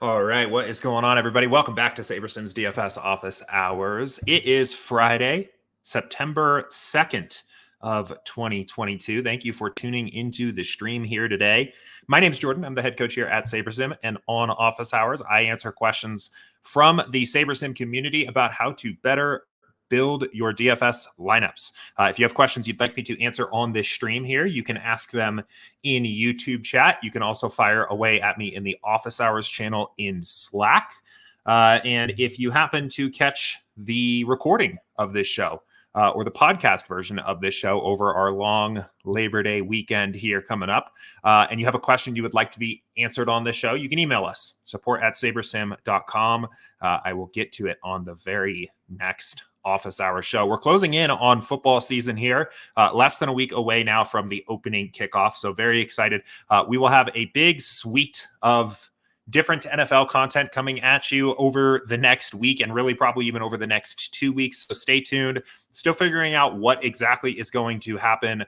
All right, what is going on, everybody? Welcome back to SaberSim's DFS Office Hours. It is Friday, September 2nd of 2022. Thank you for tuning into the stream here today. My name is Jordan. I'm the head coach here at SaberSim, and on Office Hours, I answer questions from the SaberSim community about how to better build your DFS lineups. If you have questions you'd like me to answer on this stream here, you can ask them in YouTube chat. You can also fire away at me in the Office Hours channel in Slack. And if you happen to catch the recording of this show or the podcast version of this show over our long Labor Day weekend here coming up, and you have a question you would like to be answered on this show, you can email us, support@sabersim.com. I will get to it on the very next Office Hour show. We're closing in on football season here, less than a week away now from the opening kickoff. So very excited. We will have a big suite of different NFL content coming at you over the next week and really probably even over the next 2 weeks. So stay tuned. Still figuring out what exactly is going to happen,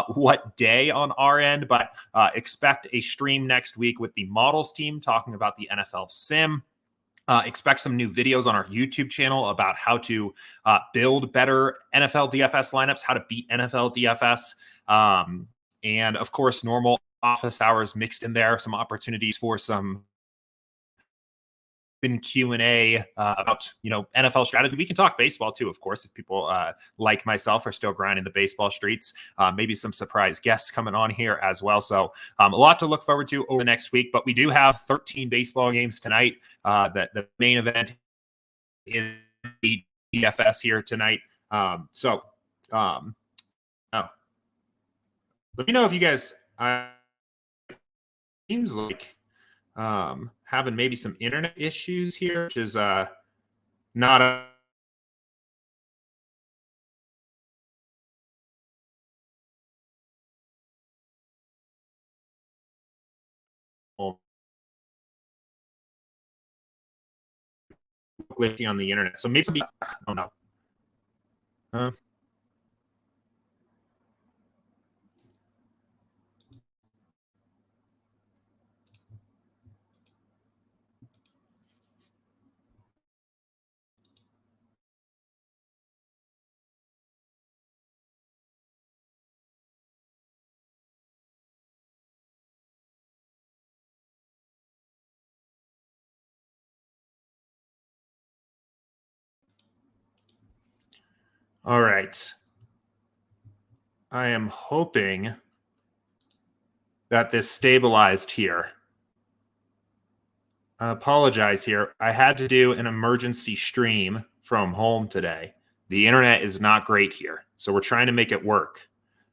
what day on our end, but expect a stream next week with the models team talking about the NFL sim. Expect some new videos on our YouTube channel about how to build better NFL DFS lineups, how to beat NFL DFS, and of course, normal office hours mixed in there, some opportunities for some Q&A about NFL strategy. We can talk baseball too, of course, if people like myself are still grinding the baseball streets. Maybe some surprise guests coming on here as well. So a lot to look forward to over the next week. But we do have 13 baseball games tonight. The main event is the DFS here tonight. Let me know if you guys seems like having maybe some internet issues here, which is not a glitchy on the internet. So maybe I don't know. All right. I am hoping that this stabilized here. I apologize here. I had to do an emergency stream from home today. The internet is not great here, so we're trying to make it work.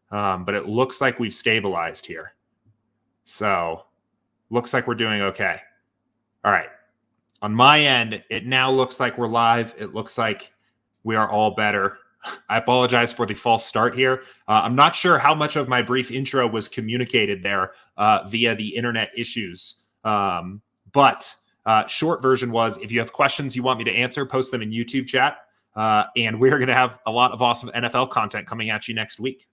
But it looks like we've stabilized here. So looks like we're doing okay. All right. On my end, it now looks like we're live. It looks like we are all better. I apologize for the false start here. I'm not sure how much of my brief intro was communicated there via the internet issues. But short version was, if you have questions you want me to answer, post them in YouTube chat. And we're going to have a lot of awesome NFL content coming at you next week.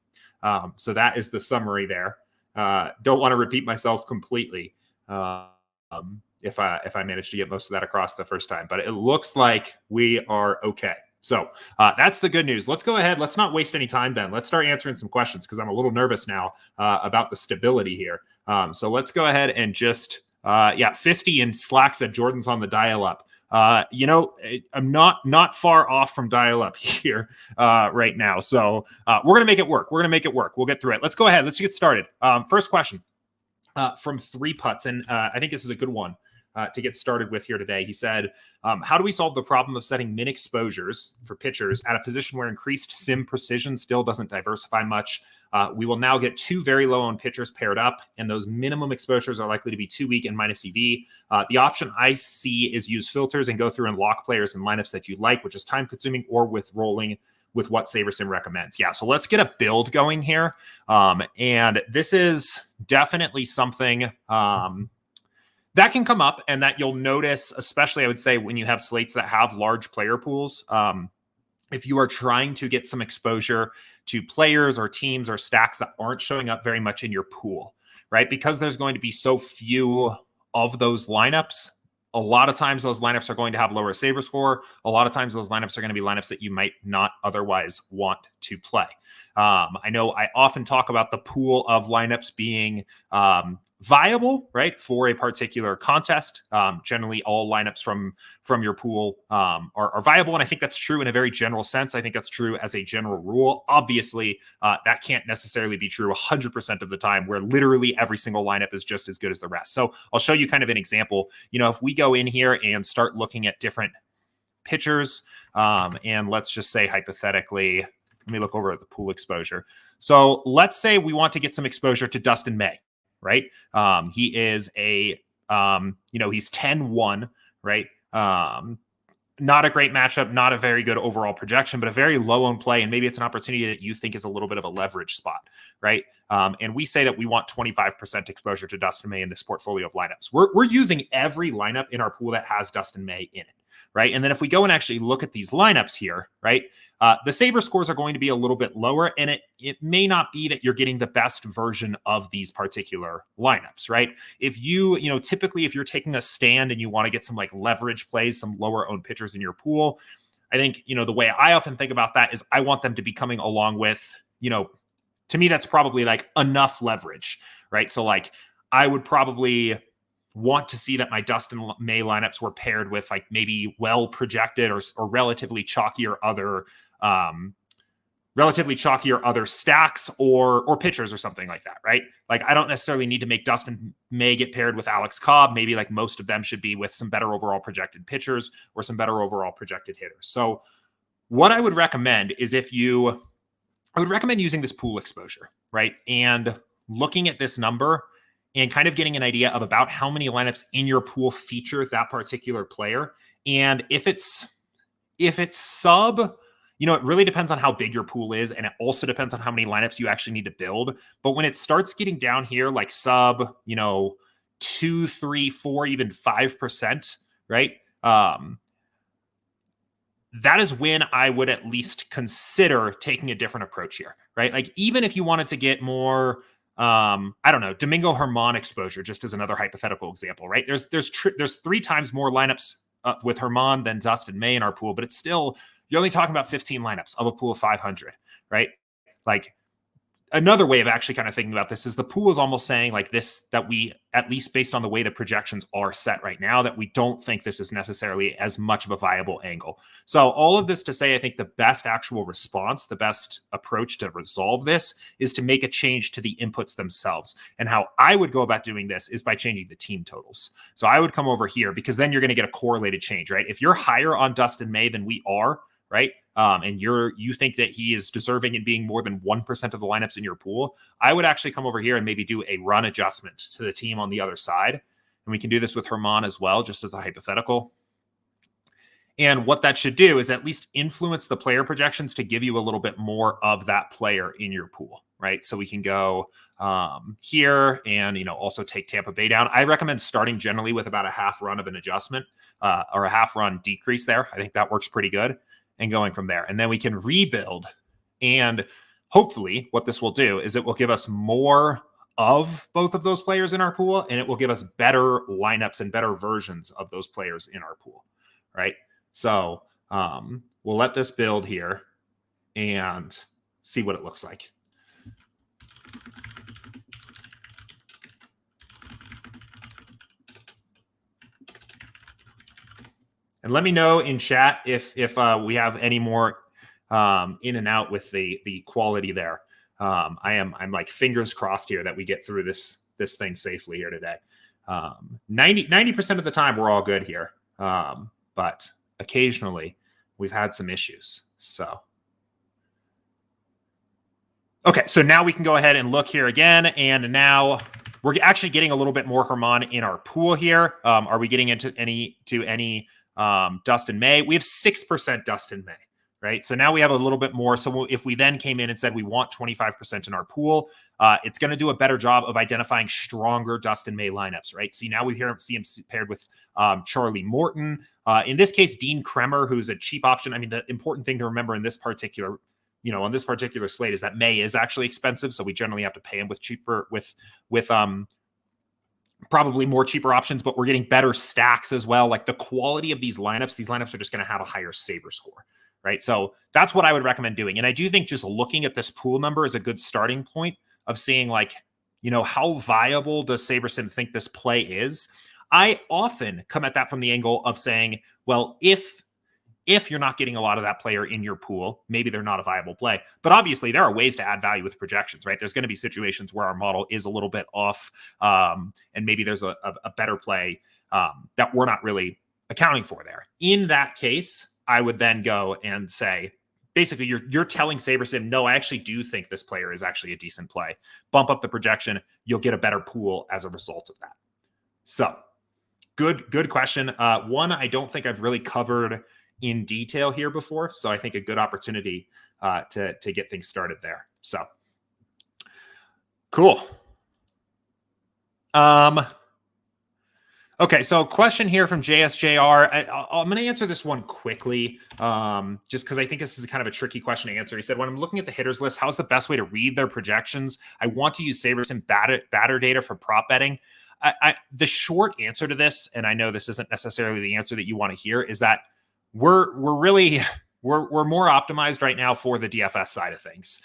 So that is the summary there. Don't want to repeat myself completely if I managed to get most of that across the first time. But it looks like we are okay. So that's the good news. Let's go ahead. Let's not waste any time then. Let's start answering some questions because I'm a little nervous now about the stability here. So let's go ahead and just, Fisty in Slack said Jordan's on the dial-up. I'm not far off from dial-up here right now. So we're going to make it work. We'll get through it. Let's go ahead. Let's get started. First question from Three Putts, and I think this is a good one to get started with here today. He said, how do we solve the problem of setting min exposures for pitchers at a position where increased sim precision still doesn't diversify much? We will now get two very low on pitchers paired up, and those minimum exposures are likely to be too weak and minus EV. The option I see is use filters and go through and lock players in lineups that you like, which is time consuming, or with rolling with what SaberSim recommends. Yeah, so let's get a build going here. And this is definitely something that can come up and that you'll notice, especially I would say when you have slates that have large player pools. If you are trying to get some exposure to players or teams or stacks that aren't showing up very much in your pool, right? Because there's going to be so few of those lineups, A lot of times those lineups are going to have lower saber score. A lot of times those lineups are going to be lineups that you might not otherwise want to play. I know I often talk about the pool of lineups being viable, right, for a particular contest. Generally, all lineups from your pool are viable, and I think that's true in a very general sense. I think that's true as a general rule. Obviously, that can't necessarily be true 100% of the time, where literally every single lineup is just as good as the rest. So I'll show you kind of an example. If we go in here and start looking at different pitchers, and let's just say hypothetically, let me look over at the pool exposure. So let's say we want to get some exposure to Dustin May, right? He is he's 10-1, right? Not a great matchup, not a very good overall projection, but a very low owned play. And maybe it's an opportunity that you think is a little bit of a leverage spot, right? And we say that we want 25% exposure to Dustin May in this portfolio of lineups. We're using every lineup in our pool that has Dustin May in it, right? And then if we go and actually look at these lineups here, right? The saber scores are going to be a little bit lower, and it may not be that you're getting the best version of these particular lineups, right? If typically if you're taking a stand and you want to get some like leverage plays, some lower owned pitchers in your pool, I think, the way I often think about that is I want them to be coming along with, to me, that's probably like enough leverage, right? So like I would probably want to see that my Dustin May lineups were paired with like maybe well projected or relatively chalkier other stacks or pitchers or something like that, right? Like I don't necessarily need to make Dustin May get paired with Alex Cobb. Maybe like most of them should be with some better overall projected pitchers or some better overall projected hitters. So what I would recommend is I would recommend using this pool exposure, right? And looking at this number and kind of getting an idea of about how many lineups in your pool feature that particular player. And if it's sub, it really depends on how big your pool is. And it also depends on how many lineups you actually need to build. But when it starts getting down here, like sub, 2, 3, 4, even 5%, right? That is when I would at least consider taking a different approach here, right? Like even if you wanted to get more, Domingo Germán exposure, just as another hypothetical example, right? There's 3 times more lineups with Germán than Dustin May in our pool, but it's still, you're only talking about 15 lineups of a pool of 500, right? Like another way of actually kind of thinking about this is the pool is almost saying like this, that we, at least based on the way the projections are set right now, that we don't think this is necessarily as much of a viable angle. So all of this to say, I think the best actual response, the best approach to resolve this is to make a change to the inputs themselves. And how I would go about doing this is by changing the team totals. So I would come over here because then you're going to get a correlated change, right? If you're higher on Dustin May than we are, right? And you think that he is deserving in being more than 1% of the lineups in your pool, I would actually come over here and maybe do a run adjustment to the team on the other side. And we can do this with Germán as well, just as a hypothetical. And what that should do is at least influence the player projections to give you a little bit more of that player in your pool, right? So we can go here and, also take Tampa Bay down. I recommend starting generally with about a half run of an adjustment or a half run decrease there. I think that works pretty good. And going from there. And then we can rebuild. And hopefully what this will do is it will give us more of both of those players in our pool, and it will give us better lineups and better versions of those players in our pool, right? So we'll let this build here and see what it looks like. And let me know in chat if we have any more in and out with the quality there. I'm like fingers crossed here that we get through this thing safely here today. 90% of the time we're all good here, but occasionally we've had some issues. So okay, so now we can go ahead and look here again, and now we're actually getting a little bit more Germán in our pool here. Are we getting into any Dustin May? We have 6% Dustin May, right? So now we have a little bit more. So if we then came in and said we want 25% in our pool, it's going to do a better job of identifying stronger Dustin May lineups, right? See, now we see him paired with Charlie Morton. In this case, Dean Kremer, who's a cheap option. I mean, the important thing to remember in this particular, on this particular slate is that May is actually expensive. So we generally have to pay him with probably more cheaper options, but we're getting better stacks as well. Like the quality of these lineups are just going to have a higher saber score, right? So that's what I would recommend doing. And I do think just looking at this pool number is a good starting point of seeing like, how viable does SaberSim think this play is? I often come at that from the angle of saying, well, if you're not getting a lot of that player in your pool, maybe they're not a viable play. But obviously, there are ways to add value with projections, right? There's going to be situations where our model is a little bit off, and maybe there's a better play that we're not really accounting for there. In that case, I would then go and say, basically, you're telling SaberSim, no, I actually do think this player is actually a decent play. Bump up the projection. You'll get a better pool as a result of that. So, good question. One, I don't think I've really covered in detail here before. So I think a good opportunity to get things started there. So cool. Okay, so question here from JSJR. I'm going to answer this one quickly, just because I think this is kind of a tricky question to answer. He said, when I'm looking at the hitters list, how's the best way to read their projections? I want to use SaberSim batter data for prop betting. The short answer to this, and I know this isn't necessarily the answer that you want to hear, is that we're more optimized right now for the DFS side of things.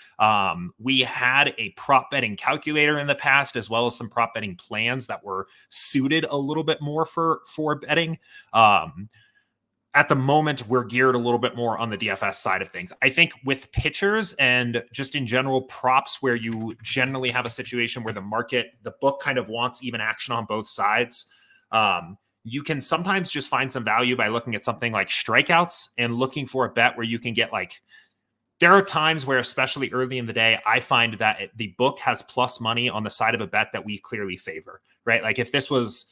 We had a prop betting calculator in the past, as well as some prop betting plans that were suited a little bit more for betting. At the moment, we're geared a little bit more on the DFS side of things. I think with pitchers and just in general props, where you generally have a situation where the book kind of wants even action on both sides. You can sometimes just find some value by looking at something like strikeouts and looking for a bet where you can get there are times where, especially early in the day, I find that the book has plus money on the side of a bet that we clearly favor, right? Like if this was,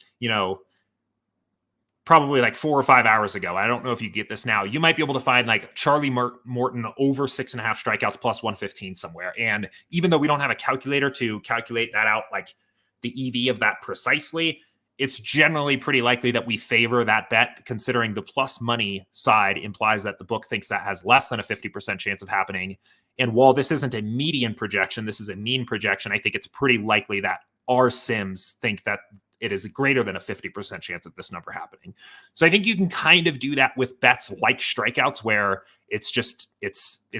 probably like 4 or 5 hours ago, I don't know if you get this now, you might be able to find like Charlie Morton over 6.5 strikeouts plus 115 somewhere. And even though we don't have a calculator to calculate that out, like the EV of that precisely, it's generally pretty likely that we favor that bet, considering the plus money side implies that the book thinks that has less than a 50% chance of happening. And while this isn't a median projection, this is a mean projection, I think it's pretty likely that our sims think that it is greater than a 50% chance of this number happening. So I think you can kind of do that with bets like strikeouts, where it's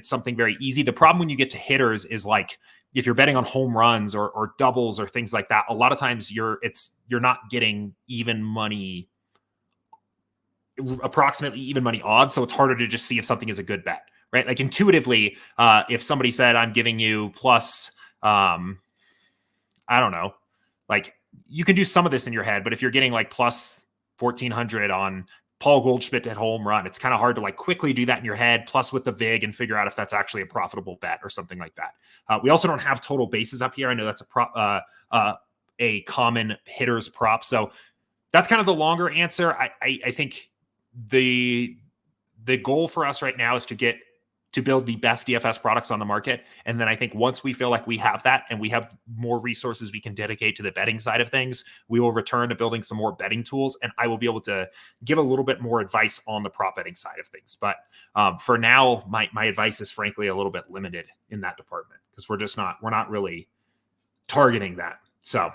something very easy. The problem when you get to hitters is like, if you're betting on home runs or doubles or things like that, a lot of times you're not getting approximately even money odds. So it's harder to just see if something is a good bet, right? Like intuitively, if somebody said, I'm giving you plus, I don't know, like you can do some of this in your head, but if you're getting like plus 1,400 on Paul Goldschmidt at home run, it's kind of hard to like quickly do that in your head, plus with the VIG, and figure out if that's actually a profitable bet or something like that. We also don't have total bases up here. I know that's a common hitter's prop. So that's kind of the longer answer. I think the goal for us right now is to build the best DFS products on the market. And then I think once we feel like we have that and we have more resources we can dedicate to the betting side of things, we will return to building some more betting tools, and I will be able to give a little bit more advice on the prop betting side of things. But for now, my advice is frankly a little bit limited in that department, because we're not really targeting that. So,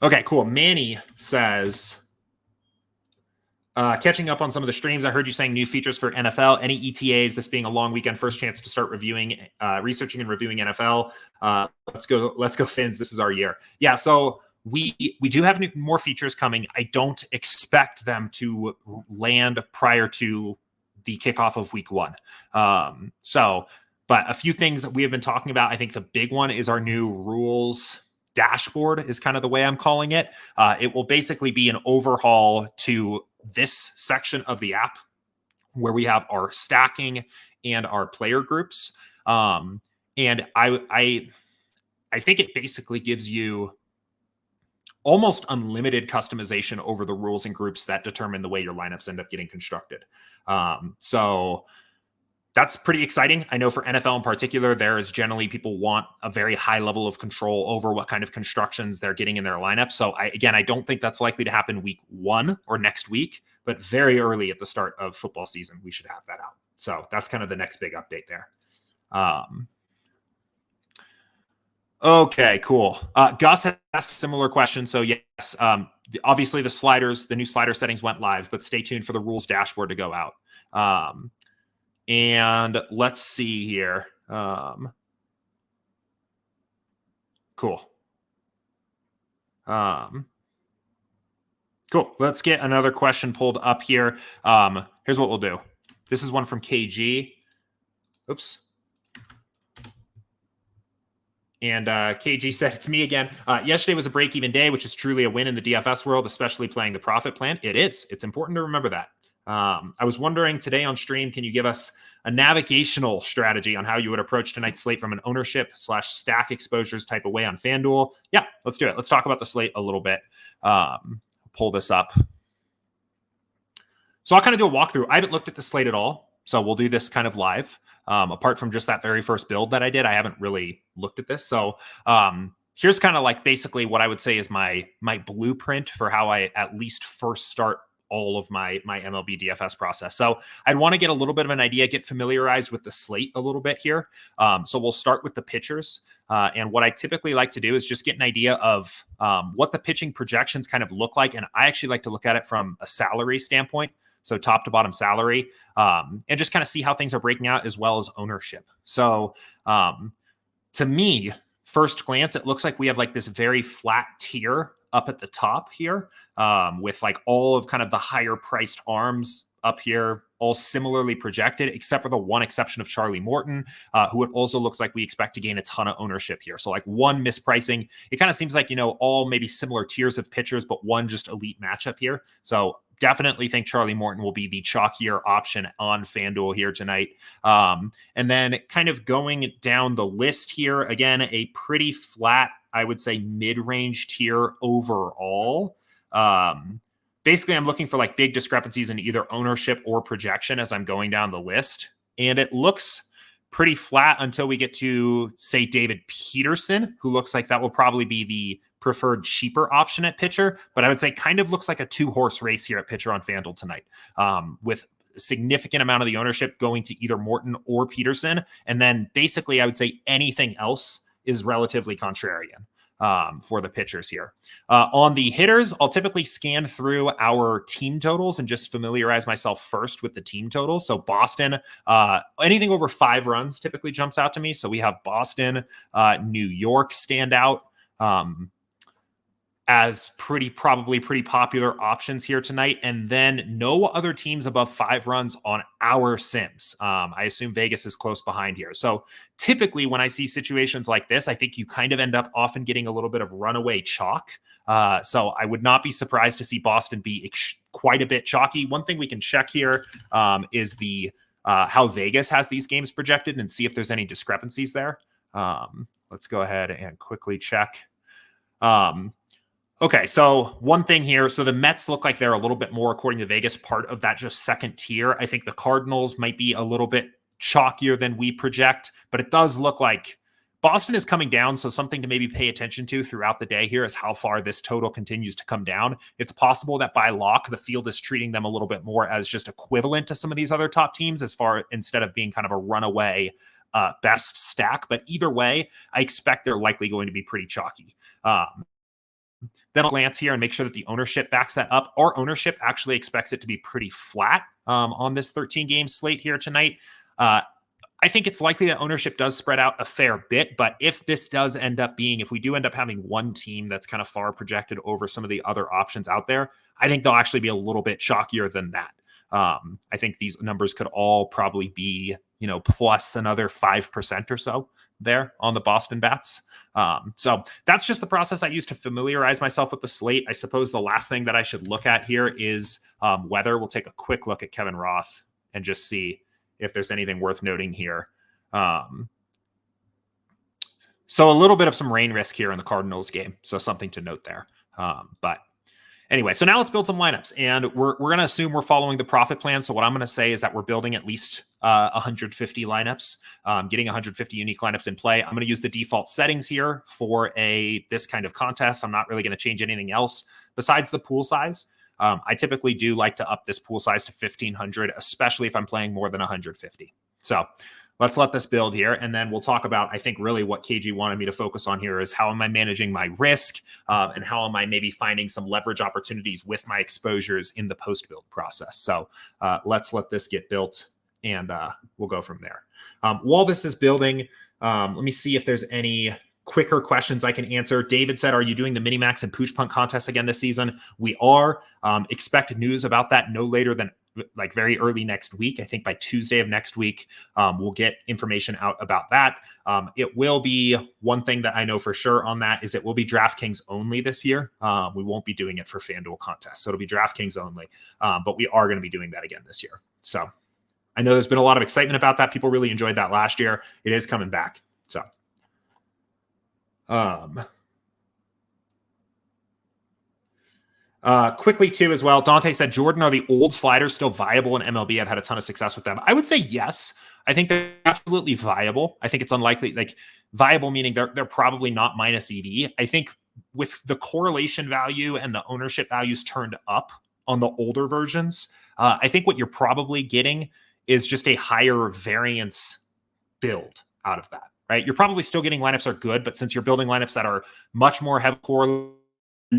okay, cool. Manny says, catching up on some of the streams, I heard you saying new features for NFL. Any ETAs? This being a long weekend, first chance to start researching and reviewing NFL. Let's go Fins. This is our year. Yeah. So we do have more features coming. I don't expect them to land prior to the kickoff of week 1. But a few things that we have been talking about. I think the big one is our new rules dashboard, is kind of the way I'm calling it. It will basically be an overhaul to this section of the app where we have our stacking and our player groups. And I think it basically gives you almost unlimited customization over the rules and groups that determine the way your lineups end up getting constructed. So that's pretty exciting. I know for NFL in particular, there is generally people want a very high level of control over what kind of constructions they're getting in their lineup. So I don't think that's likely to happen week 1 or next week, but very early at the start of football season, we should have that out. So that's kind of the next big update there. Okay, cool. Gus had asked a similar question. So yes, obviously the new slider settings went live, but stay tuned for the rules dashboard to go out. And let's see here. Cool. Cool. Let's get another question pulled up here. Here's what we'll do. This is one from KG. Oops. And KG said, it's me again. Yesterday was a break-even day, which is truly a win in the DFS world, especially playing the profit plan. It is. It's important to remember that. I was wondering today on stream, can you give us a navigational strategy on how you would approach tonight's slate from an ownership/stack exposures type of way on FanDuel? Yeah, let's do it. Let's talk about the slate a little bit. Pull this up. So I'll kind of do a walkthrough. I haven't looked at the slate at all, so we'll do this kind of live. Apart from just that very first build that I did, I haven't really looked at this. So here's kind of like basically what I would say is my blueprint for how I at least first start all of my MLB DFS process. So I'd want to get a little bit of an idea, get familiarized with the slate a little bit here. So we'll start with the pitchers. And what I typically like to do is just get an idea of what the pitching projections kind of look like. And I actually like to look at it from a salary standpoint. So top to bottom salary, and just kind of see how things are breaking out as well as ownership. So to me, first glance, it looks like we have like this very flat tier up at the top here with like all of kind of the higher priced arms up here, all similarly projected, except for the one exception of Charlie Morton, who it also looks like we expect to gain a ton of ownership here. So like one mispricing, it kind of seems like, all maybe similar tiers of pitchers, but one just elite matchup here. So definitely think Charlie Morton will be the chalkier option on FanDuel here tonight. And then kind of going down the list here, again, a pretty flat, I would say mid-range tier overall. Basically, I'm looking for like big discrepancies in either ownership or projection as I'm going down the list. And it looks pretty flat until we get to, say, David Peterson, who looks like that will probably be the preferred cheaper option at pitcher. But I would say kind of looks like a two-horse race here at pitcher on FanDuel tonight, with a significant amount of the ownership going to either Morton or Peterson. And then basically, I would say anything else is relatively contrarian for the pitchers here. On the hitters, I'll typically scan through our team totals and just familiarize myself first with the team totals. So Boston, anything over 5 runs typically jumps out to me. So we have Boston, New York stand out as probably pretty popular options here tonight. And then no other teams above 5 runs on our sims. I assume Vegas is close behind here. So typically when I see situations like this, I think you kind of end up often getting a little bit of runaway chalk. So I would not be surprised to see Boston be quite a bit chalky. One thing we can check here is the how Vegas has these games projected and see if there's any discrepancies there. Let's go ahead and quickly check. Okay, so one thing here. So the Mets look like they're a little bit more, according to Vegas, part of that just second tier. I think the Cardinals might be a little bit chalkier than we project, but it does look like Boston is coming down. So something to maybe pay attention to throughout the day here is how far this total continues to come down. It's possible that by lock, the field is treating them a little bit more as just equivalent to some of these other top teams instead of being kind of a runaway best stack. But either way, I expect they're likely going to be pretty chalky. Then I'll glance here and make sure that the ownership backs that up. Our ownership actually expects it to be pretty flat on this 13-game slate here tonight. I think it's likely that ownership does spread out a fair bit, but if this does end up being, if we do end up having one team that's kind of far projected over some of the other options out there, I think they'll actually be a little bit chalkier than that. I think these numbers could all probably be, plus another 5% or so there on the Boston bats. So that's just the process I use to familiarize myself with the slate. I suppose the last thing that I should look at here is weather. We'll take a quick look at Kevin Roth and just see if there's anything worth noting here. So a little bit of some rain risk here in the Cardinals game. So something to note there. But anyway, so now let's build some lineups, and we're going to assume we're following the profit plan. So what I'm going to say is that we're building at least 150 lineups, getting 150 unique lineups in play. I'm going to use the default settings here for this kind of contest. I'm not really going to change anything else besides the pool size. I typically do like to up this pool size to 1,500, especially if I'm playing more than 150. So let's let this build here. And then we'll talk about, I think really what KG wanted me to focus on here is how am I managing my risk and how am I maybe finding some leverage opportunities with my exposures in the post-build process. So let's let this get built and we'll go from there. While this is building, let me see if there's any quicker questions I can answer. David said, are you doing the Minimax and Pooch Punt contest again this season? We are. Expect news about that no later than like very early next week. I think by Tuesday of next week, we'll get information out about that. It will be one thing that I know for sure on that is it will be DraftKings only this year. We won't be doing it for FanDuel contests. So it'll be DraftKings only, but we are going to be doing that again this year. So I know there's been a lot of excitement about that. People really enjoyed that last year. It is coming back. So quickly too as well, Dante said, Jordan, are the old sliders still viable in MLB? I've had a ton of success with them. I would say yes. I think they're absolutely viable. I think it's unlikely, like viable meaning they're probably not minus EV. I think with the correlation value and the ownership values turned up on the older versions, I think what you're probably getting is just a higher variance build out of that, right? You're probably still getting lineups are good, but since you're building lineups that are much more heavy correlated,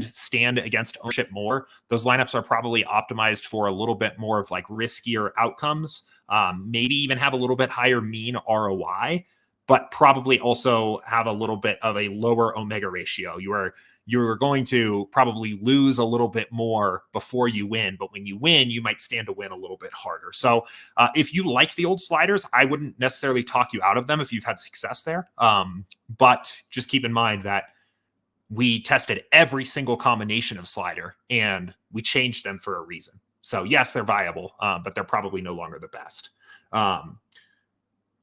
stand against ownership more, those lineups are probably optimized for a little bit more of like riskier outcomes, maybe even have a little bit higher mean ROI, but probably also have a little bit of a lower omega ratio. You're going to probably lose a little bit more before you win, but when you win, you might stand to win a little bit harder. So if you like the old sliders, I wouldn't necessarily talk you out of them if you've had success there. But just keep in mind that we tested every single combination of slider and we changed them for a reason. So yes, they're viable, but they're probably no longer the best.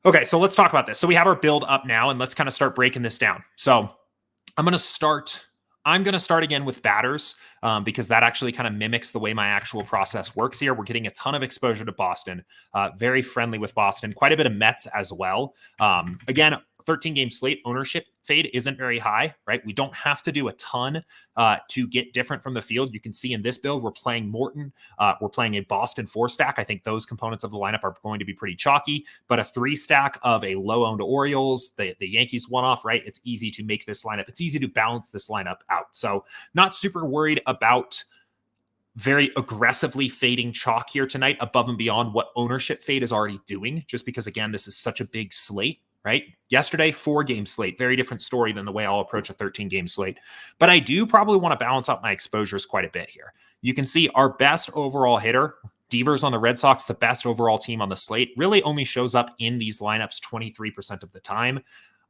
Okay, so let's talk about this. So we have our build up now and let's kind of start breaking this down. So I'm going to start again with batters because that actually kind of mimics the way my actual process works here. We're getting a ton of exposure to Boston, very friendly with Boston, quite a bit of Mets as well. Again, 13-game slate ownership fade isn't very high, right? We don't have to do a ton to get different from the field. You can see in this build, we're playing Morton. We're playing a Boston 4-stack. I think those components of the lineup are going to be pretty chalky, but a 3-stack of a low-owned Orioles, the Yankees one-off, right? It's easy to make this lineup. It's easy to balance this lineup out. So not super worried about very aggressively fading chalk here tonight above and beyond what ownership fade is already doing, just because, again, this is such a big slate. Right? Yesterday, 4-game slate, very different story than the way I'll approach a 13-game slate. But I do probably want to balance out my exposures quite a bit here. You can see our best overall hitter, Devers on the Red Sox, the best overall team on the slate, really only shows up in these lineups 23% of the time.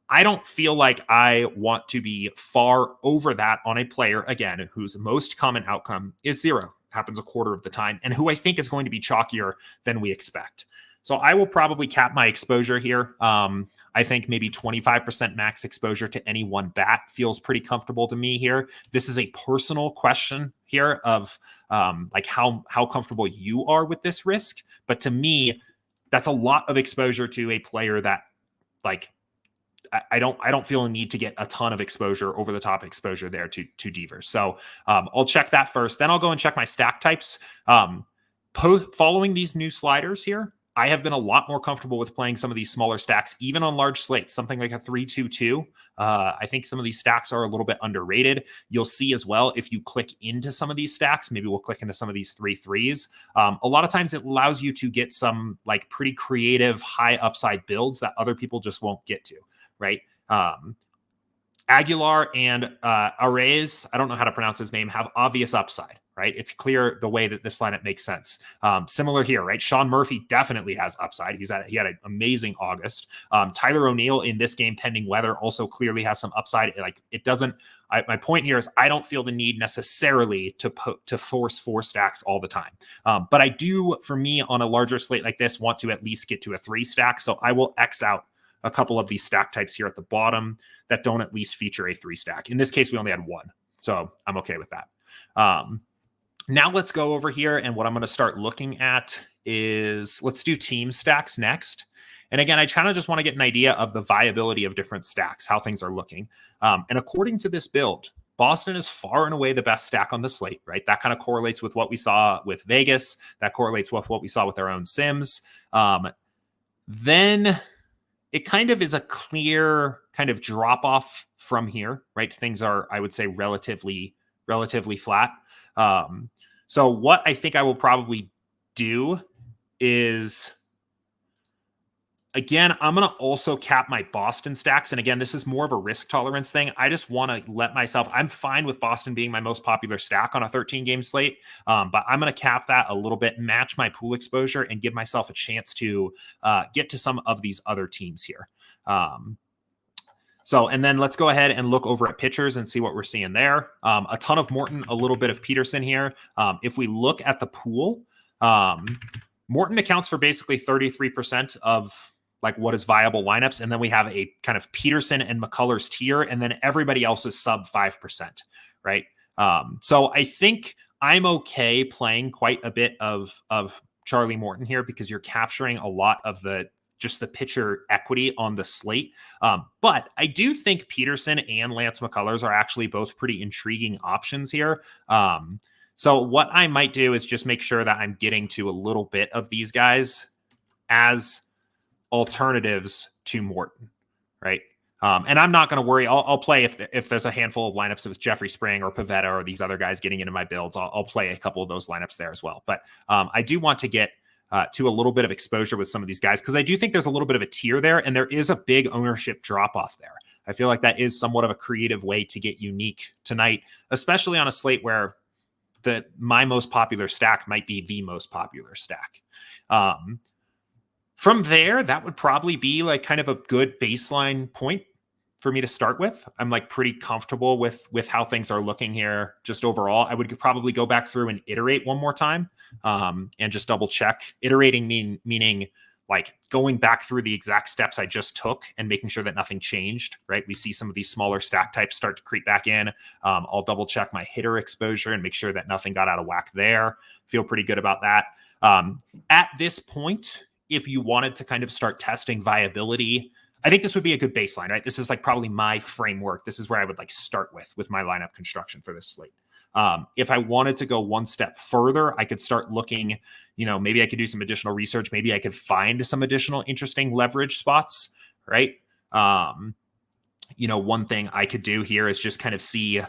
I don't feel like I want to be far over that on a player, again, whose most common outcome is 0, happens a quarter of the time, and who I think is going to be chalkier than we expect. So I will probably cap my exposure here. I think maybe 25% max exposure to any one bat feels pretty comfortable to me here. This is a personal question here of like how comfortable you are with this risk. But to me, that's a lot of exposure to a player that like I don't feel a need to get a ton of exposure, over the top exposure there to Devers. So I'll check that first. Then I'll go and check my stack types. Following these new sliders here, I have been a lot more comfortable with playing some of these smaller stacks, even on large slates, something like a 3-2-2. I think some of these stacks are a little bit underrated. You'll see as well, if you click into some of these stacks, maybe we'll click into some of these 3-3s. A lot of times it allows you to get some like pretty creative high upside builds that other people just won't get to, right? Aguilar and Arraez, I don't know how to pronounce his name, have obvious upside, right? It's clear the way that this lineup makes sense. Similar here, right? Sean Murphy definitely has upside. He had an amazing August. Tyler O'Neill in this game, pending weather, also clearly has some upside. Like it doesn't. My point here is I don't feel the need necessarily to force 4 stacks all the time. But I do, for me, on a larger slate like this, want to at least get to a 3-stack. So I will X out a couple of these stack types here at the bottom that don't at least feature a 3-stack. In this case, we only had 1. So I'm okay with that. Now let's go over here. And what I'm going to start looking at is let's do team stacks next. And again, I kind of just want to get an idea of the viability of different stacks, how things are looking. And according to this build, Boston is far and away the best stack on the slate, right? That kind of correlates with what we saw with Vegas. That correlates with what we saw with our own Sims. Then it kind of is a clear kind of drop off from here, right? Things are, I would say, relatively flat. So what I think I will probably do is, again, I'm going to also cap my Boston stacks. And again, this is more of a risk tolerance thing. I just want to let myself, I'm fine with Boston being my most popular stack on a 13-game slate, but I'm going to cap that a little bit, match my pool exposure, and give myself a chance to get to some of these other teams here. And then let's go ahead and look over at pitchers and see what we're seeing there. A ton of Morton, a little bit of Peterson here. If we look at the pool, Morton accounts for basically 33% of like what is viable lineups. And then we have a kind of Peterson and McCullers tier, and then everybody else is sub 5%, right? So I think I'm okay playing quite a bit of Charlie Morton here because you're capturing a lot of just the pitcher equity on the slate. But I do think Peterson and Lance McCullers are actually both pretty intriguing options here. So what I might do is just make sure that I'm getting to a little bit of these guys as alternatives to Morton, right? And I'm not going to worry. I'll play if there's a handful of lineups with Jeffrey Spring or Pivetta or these other guys getting into my builds. I'll play a couple of those lineups there as well. But I do want to get to a little bit of exposure with some of these guys because I do think there's a little bit of a tier there, and there is a big ownership drop off there. I feel like that is somewhat of a creative way to get unique tonight, especially on a slate where my most popular stack might be the most popular stack. From there, that would probably be like kind of a good baseline point for me to start with. I'm like pretty comfortable with how things are looking here. Just overall, I would probably go back through and iterate one more time and just double check. Iterating meaning like going back through the exact steps I just took and making sure that nothing changed, right? We see some of these smaller stack types start to creep back in. I'll double check my hitter exposure and make sure that nothing got out of whack there. Feel pretty good about that. At this point, if you wanted to kind of start testing viability, I think this would be a good baseline, right? This is like probably my framework. This is where I would like start with my lineup construction for this slate. If I wanted to go one step further, I could start looking, maybe I could do some additional research. Maybe I could find some additional interesting leverage spots, right? One thing I could do here is just kind of see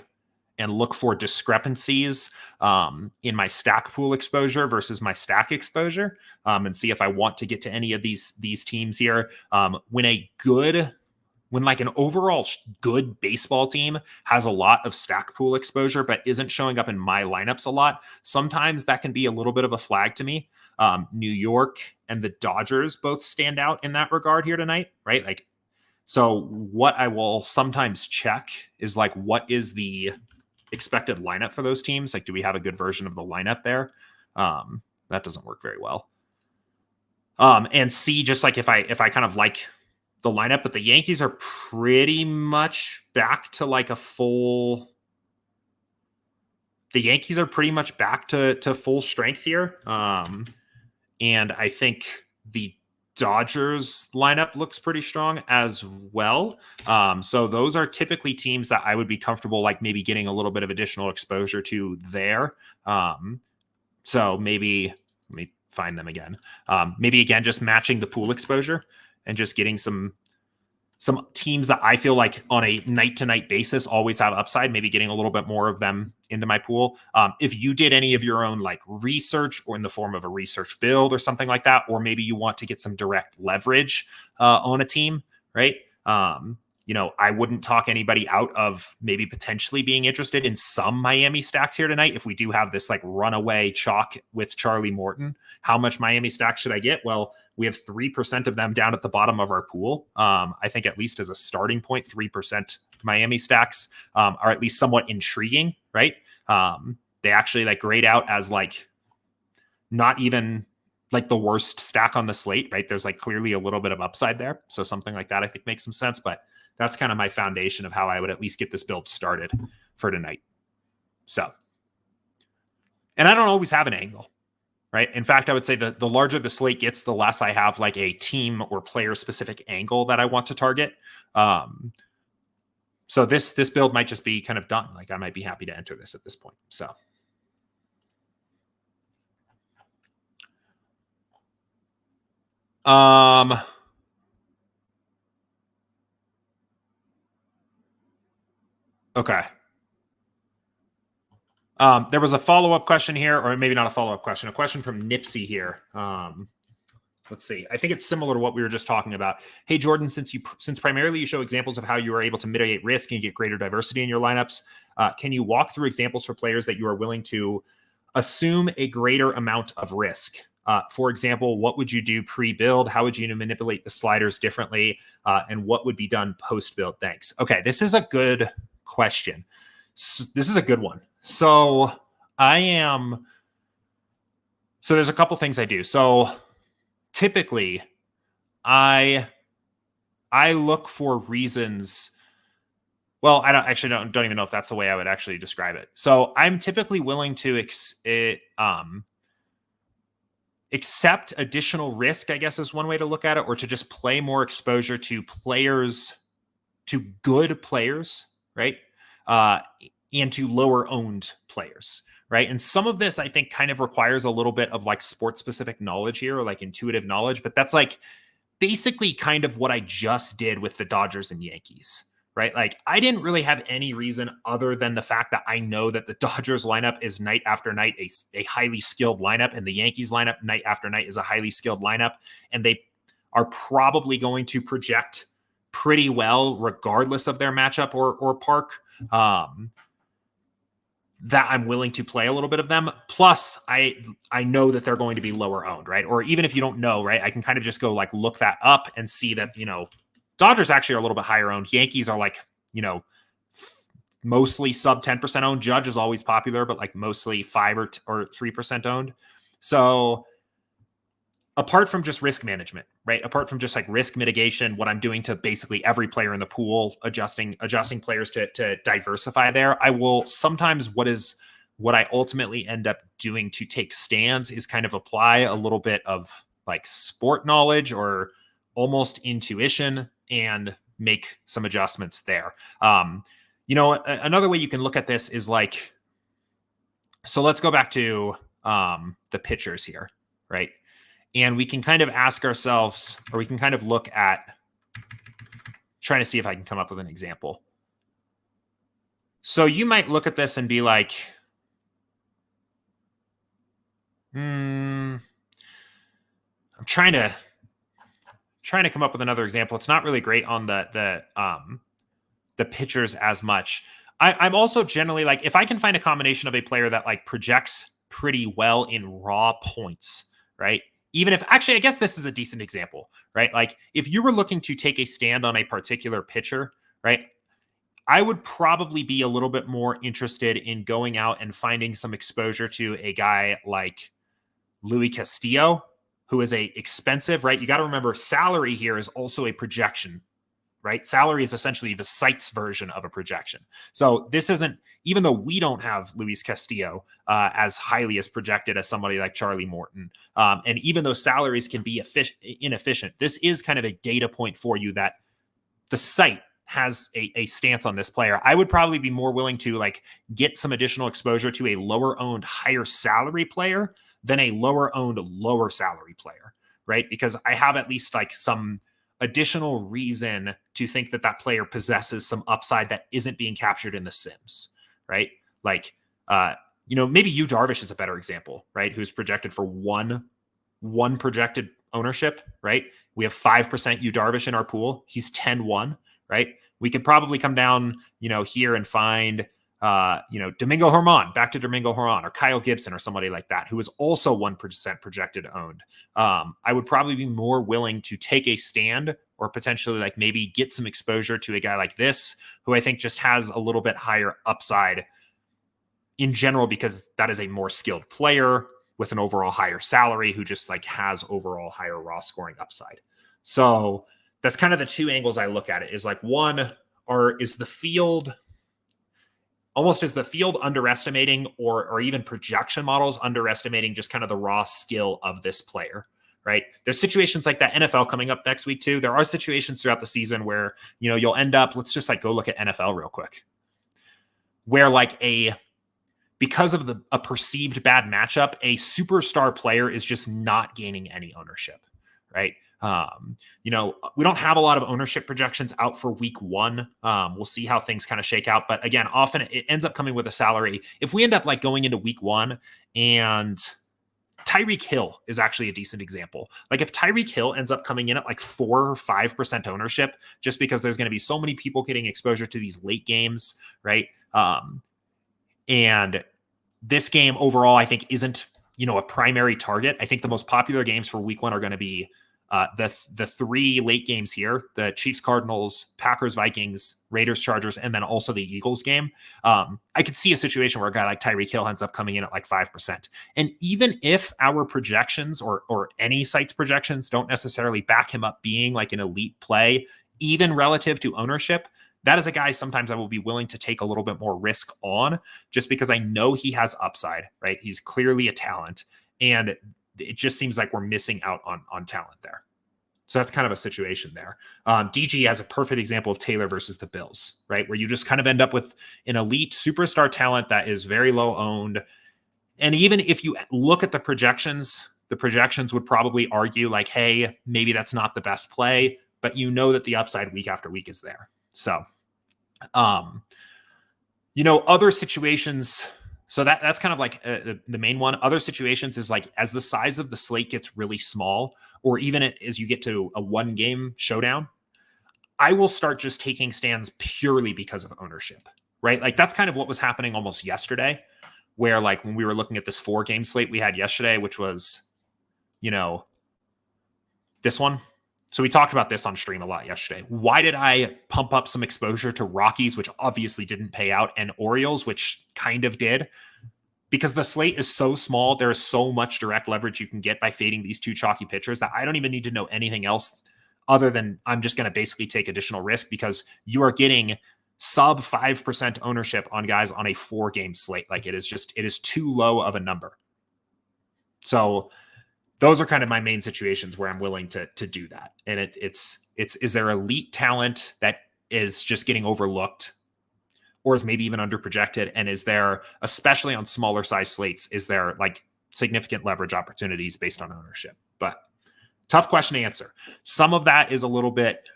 and look for discrepancies in my stack pool exposure versus my stack exposure, and see if I want to get to any of these teams here. When like an overall good baseball team has a lot of stack pool exposure but isn't showing up in my lineups a lot, sometimes that can be a little bit of a flag to me. New York and the Dodgers both stand out in that regard here tonight, right? Like, so what I will sometimes check is like, what is the expected lineup for those teams? Like, do we have a good version of the lineup there? That doesn't work very well. And see, just like if I kind of like the lineup, but the Yankees are pretty much back to like the Yankees are pretty much back to full strength here. And I think the Dodgers lineup looks pretty strong as well. So those are typically teams that I would be comfortable like maybe getting a little bit of additional exposure to there. So maybe let me find them again. Maybe again, just matching the pool exposure and just getting some teams that I feel like on a night-to-night basis always have upside, maybe getting a little bit more of them into my pool. If you did any of your own like research or in the form of a research build or something like that, or maybe you want to get some direct leverage on a team, right? I wouldn't talk anybody out of maybe potentially being interested in some Miami stacks here tonight. If we do have this like runaway chalk with Charlie Morton, how much Miami stacks should I get? Well, we have 3% of them down at the bottom of our pool. I think at least as a starting point, 3% Miami stacks are at least somewhat intriguing, right? They actually like grade out as like not even like the worst stack on the slate, right? There's like clearly a little bit of upside there. So something like that I think makes some sense, but that's kind of my foundation of how I would at least get this build started for tonight. So, and I don't always have an angle, right? In fact, I would say that the larger the slate gets, the less I have like a team or player specific angle that I want to target. So this build might just be kind of done. Like I might be happy to enter this at this point. So. Okay. There was a follow-up question here, or maybe not a follow-up question, a question from Nipsey here. Let's see. I think it's similar to what we were just talking about. Hey, Jordan, since primarily you show examples of how you are able to mitigate risk and get greater diversity in your lineups, can you walk through examples for players that you are willing to assume a greater amount of risk? For example, what would you do pre-build? How would you manipulate the sliders differently? And what would be done post-build? Thanks. Okay, this is a good question. This is a good one. So there's a couple things I do. So typically I look for reasons. Well, I don't even know if that's the way I would actually describe it. So I'm typically willing to accept additional risk, I guess is one way to look at it, or to just play more exposure to players, to good players, right? And to lower owned players, right? And some of this I think kind of requires a little bit of like sports specific knowledge here, or like intuitive knowledge, but that's like basically kind of what I just did with the Dodgers and Yankees, right? Like I didn't really have any reason other than the fact that I know that the Dodgers lineup is night after night a highly skilled lineup, and the Yankees lineup night after night is a highly skilled lineup, and they are probably going to project pretty well regardless of their matchup or park. That I'm willing to play a little bit of them. Plus, I know that they're going to be lower owned, right? Or even if you don't know, right, I can kind of just go like look that up and see that, Dodgers actually are a little bit higher owned. Yankees are like, mostly sub 10% owned. Judge is always popular, but like mostly 5 or 3% owned. So apart from just risk management, right? Apart from just like risk mitigation, what I'm doing to basically every player in the pool, adjusting players to diversify there, I will sometimes what I ultimately end up doing to take stands is kind of apply a little bit of like sport knowledge or almost intuition and make some adjustments there. Another way you can look at this is like, so let's go back to the pitchers here, right? And we can kind of ask ourselves, or we can kind of look at trying to see if I can come up with an example. So you might look at this and be like, I'm trying to come up with another example. It's not really great on the pitchers as much. I'm also generally like, if I can find a combination of a player that like projects pretty well in raw points, right? Even if actually, I guess this is a decent example, right? Like if you were looking to take a stand on a particular pitcher, right? I would probably be a little bit more interested in going out and finding some exposure to a guy like Luis Castillo, who is a expensive, right? You got to remember salary here is also a projection, right? Salary is essentially the sites version of a projection. So this isn't, even though we don't have Luis Castillo as highly as projected as somebody like Charlie Morton, and even though salaries can be inefficient, this is kind of a data point for you that the site has a stance on this player. I would probably be more willing to like get some additional exposure to a lower owned, higher salary player than a lower owned, lower salary player, right? Because I have at least like some additional reason to think that player possesses some upside that isn't being captured in the Sims, right? Like, maybe Yu Darvish is a better example, right? Who's projected for one projected ownership, right? We have 5% Yu Darvish in our pool. He's 10-1, right? We could probably come down, here and find, Domingo Germán, back to Domingo Germán, or Kyle Gibson, or somebody like that, who is also 1% projected owned. I would probably be more willing to take a stand, or potentially like maybe get some exposure to a guy like this, who I think just has a little bit higher upside in general, because that is a more skilled player with an overall higher salary, who just like has overall higher raw scoring upside. So that's kind of the two angles I look at it, is like, one, is the field underestimating, or even projection models underestimating just kind of the raw skill of this player, right? There's situations like that. NFL coming up next week too. There are situations throughout the season where, you'll end up, let's just like go look at NFL real quick, where like because of a perceived bad matchup, a superstar player is just not gaining any ownership, right? We don't have a lot of ownership projections out for week 1. We'll see how things kind of shake out. But again, often it ends up coming with a salary. If we end up like going into week 1 and Tyreek Hill is actually a decent example. Like if Tyreek Hill ends up coming in at like 4 or 5% ownership, just because there's going to be so many people getting exposure to these late games, right? And this game overall, I think isn't, a primary target. I think the most popular games for week 1 are going to be the 3 late games here: the Chiefs, Cardinals, Packers, Vikings, Raiders, Chargers, and then also the Eagles game. I could see a situation where a guy like Tyreek Hill ends up coming in at like 5%. And even if our projections or any site's projections don't necessarily back him up being like an elite play, even relative to ownership, that is a guy sometimes I will be willing to take a little bit more risk on, just because I know he has upside, right? He's clearly a talent, and it just seems like we're missing out on talent there. So that's kind of a situation there. DG has a perfect example of Taylor versus the Bills, right? Where you just kind of end up with an elite superstar talent that is very low owned. And even if you look at the projections would probably argue like, hey, maybe that's not the best play, but you know that the upside week after week is there. So, other situations. So that's kind of like the main one. Other situations is like as the size of the slate gets really small, or even as you get to a 1-game showdown, I will start just taking stands purely because of ownership, right? Like that's kind of what was happening almost yesterday, where like when we were looking at this 4-game slate we had yesterday, which was, this one. So we talked about this on stream a lot yesterday. Why did I pump up some exposure to Rockies, which obviously didn't pay out, and Orioles, which kind of did? Because the slate is so small, there is so much direct leverage you can get by fading these 2 chalky pitchers that I don't even need to know anything else other than I'm just going to basically take additional risk, because you are getting sub 5% ownership on guys on a 4-game slate. Like it is too low of a number. So those are kind of my main situations where I'm willing to do that. And it's is there elite talent that is just getting overlooked, or is maybe even underprojected? And is there, especially on smaller size slates, is there like significant leverage opportunities based on ownership? But tough question to answer. Some of that is a little bit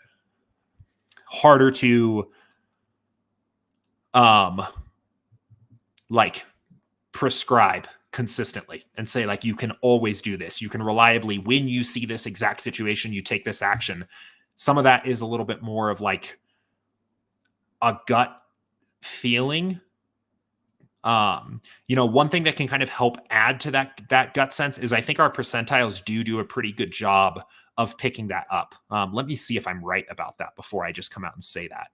harder to like prescribe consistently and say like you can always do this, you can reliably, when you see this exact situation, you take this action. Some of that is a little bit more of like a gut feeling. One thing that can kind of help add to that gut sense is I think our percentiles do a pretty good job of picking that up. Let me see if I'm right about that before I just come out and say that.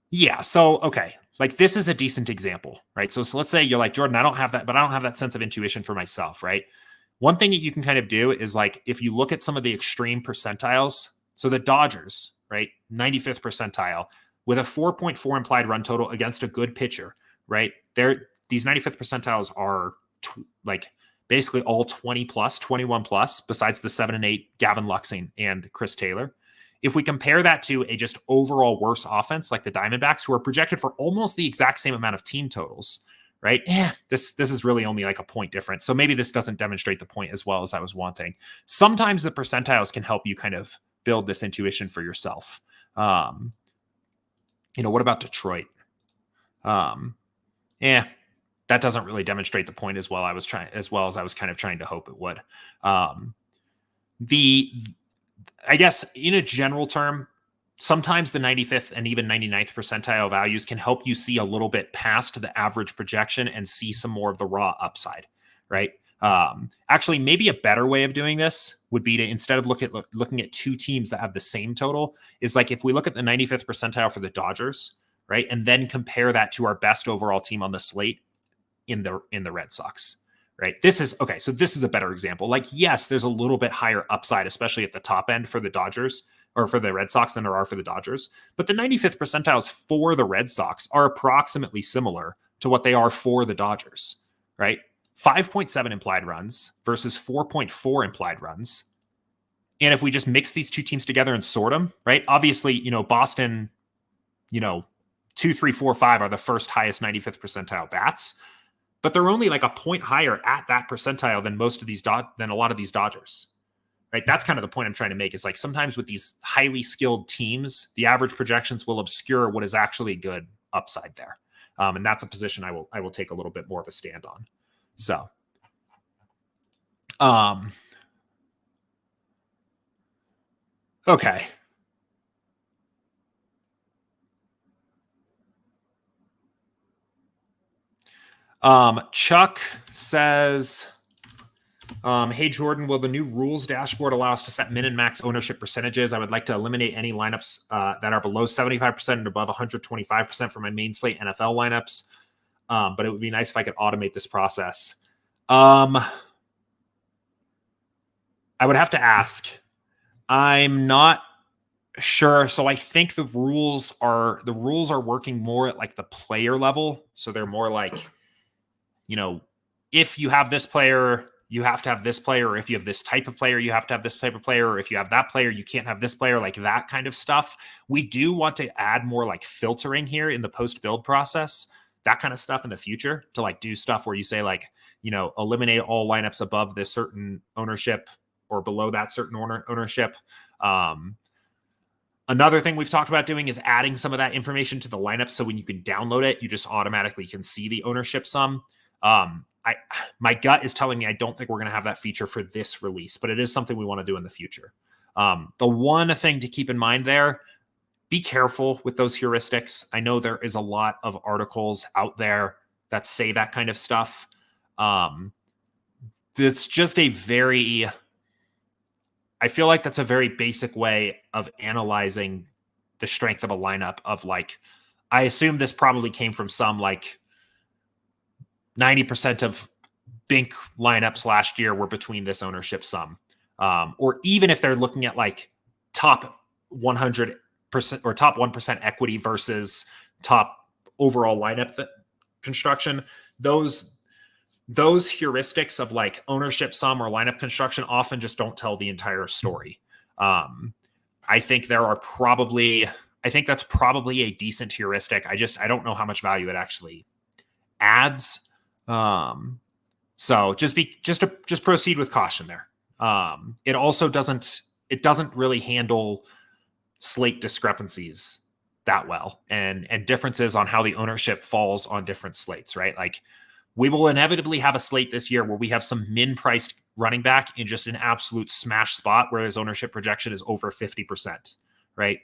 Yeah. So, okay. Like this is a decent example, right? So let's say you're like, Jordan, I don't have that, but I don't have that sense of intuition for myself, right? One thing that you can kind of do is like, if you look at some of the extreme percentiles, so the Dodgers, right? 95th percentile with a 4.4 implied run total against a good pitcher, right? These 95th percentiles are like basically all 20 plus, 21 plus, besides the 7 and 8 Gavin Luxing and Chris Taylor. If we compare that to a just overall worse offense like the Diamondbacks, who are projected for almost the exact same amount of team totals, right? This is really only like a point difference. So maybe this doesn't demonstrate the point as well as I was wanting. Sometimes the percentiles can help you kind of build this intuition for yourself. What about Detroit? That doesn't really demonstrate the point as well as I was kind of trying to hope it would. I guess in a general term, sometimes the 95th and even 99th percentile values can help you see a little bit past the average projection and see some more of the raw upside, right? Actually, maybe a better way of doing this would be to, instead of looking at 2 teams that have the same total, is like if we look at the 95th percentile for the Dodgers, right, and then compare that to our best overall team on the slate in the Red Sox. Right. This is okay. So this is a better example. Like, yes, there's a little bit higher upside, especially at the top end for the Dodgers or for the Red Sox than there are for the Dodgers. But the 95th percentiles for the Red Sox are approximately similar to what they are for the Dodgers. Right. 5.7 implied runs versus 4.4 implied runs. And if we just mix these 2 teams together and sort them, right? Obviously, Boston, 2, 3, 4, 5 are the first highest 95th percentile bats. But they're only like a point higher at that percentile than a lot of these Dodgers, right? That's kind of the point I'm trying to make, is like sometimes with these highly skilled teams, the average projections will obscure what is actually good upside there. And that's a position I will take a little bit more of a stand on. So, okay. Chuck says, hey, Jordan, will the new rules dashboard allow us to set min and max ownership percentages? I would like to eliminate any lineups that are below 75% and above 125% for my main slate NFL lineups. But it would be nice if I could automate this process. I would have to ask. I'm not sure. So I think the rules are working more at like the player level. So they're more like, if you have this player, you have to have this player, or if you have this type of player, you have to have this type of player, or if you have that player, you can't have this player, like that kind of stuff. We do want to add more like filtering here in the post-build process, that kind of stuff in the future, to like do stuff where you say like, eliminate all lineups above this certain ownership or below that certain ownership. Another thing we've talked about doing is adding some of that information to the lineup. So when you can download it, you just automatically can see the ownership sum. My gut is telling me I don't think we're going to have that feature for this release, but it is something we want to do in the future. The one thing to keep in mind there, be careful with those heuristics. I know there is a lot of articles out there that say that kind of stuff. It's just I feel like that's a very basic way of analyzing the strength of a lineup of like, I assume this probably came from some like 90% of Bink lineups last year were between this ownership sum. Or even if they're looking at like top 100% or top 1% equity versus top overall lineup construction, those heuristics of like ownership sum or lineup construction often just don't tell the entire story. I think that's probably a decent heuristic. I don't know how much value it actually adds. So just proceed with caution there. It also doesn't really handle slate discrepancies that well and differences on how the ownership falls on different slates, right? Like we will inevitably have a slate this year where we have some min-priced running back in just an absolute smash spot where his ownership projection is over 50%, right?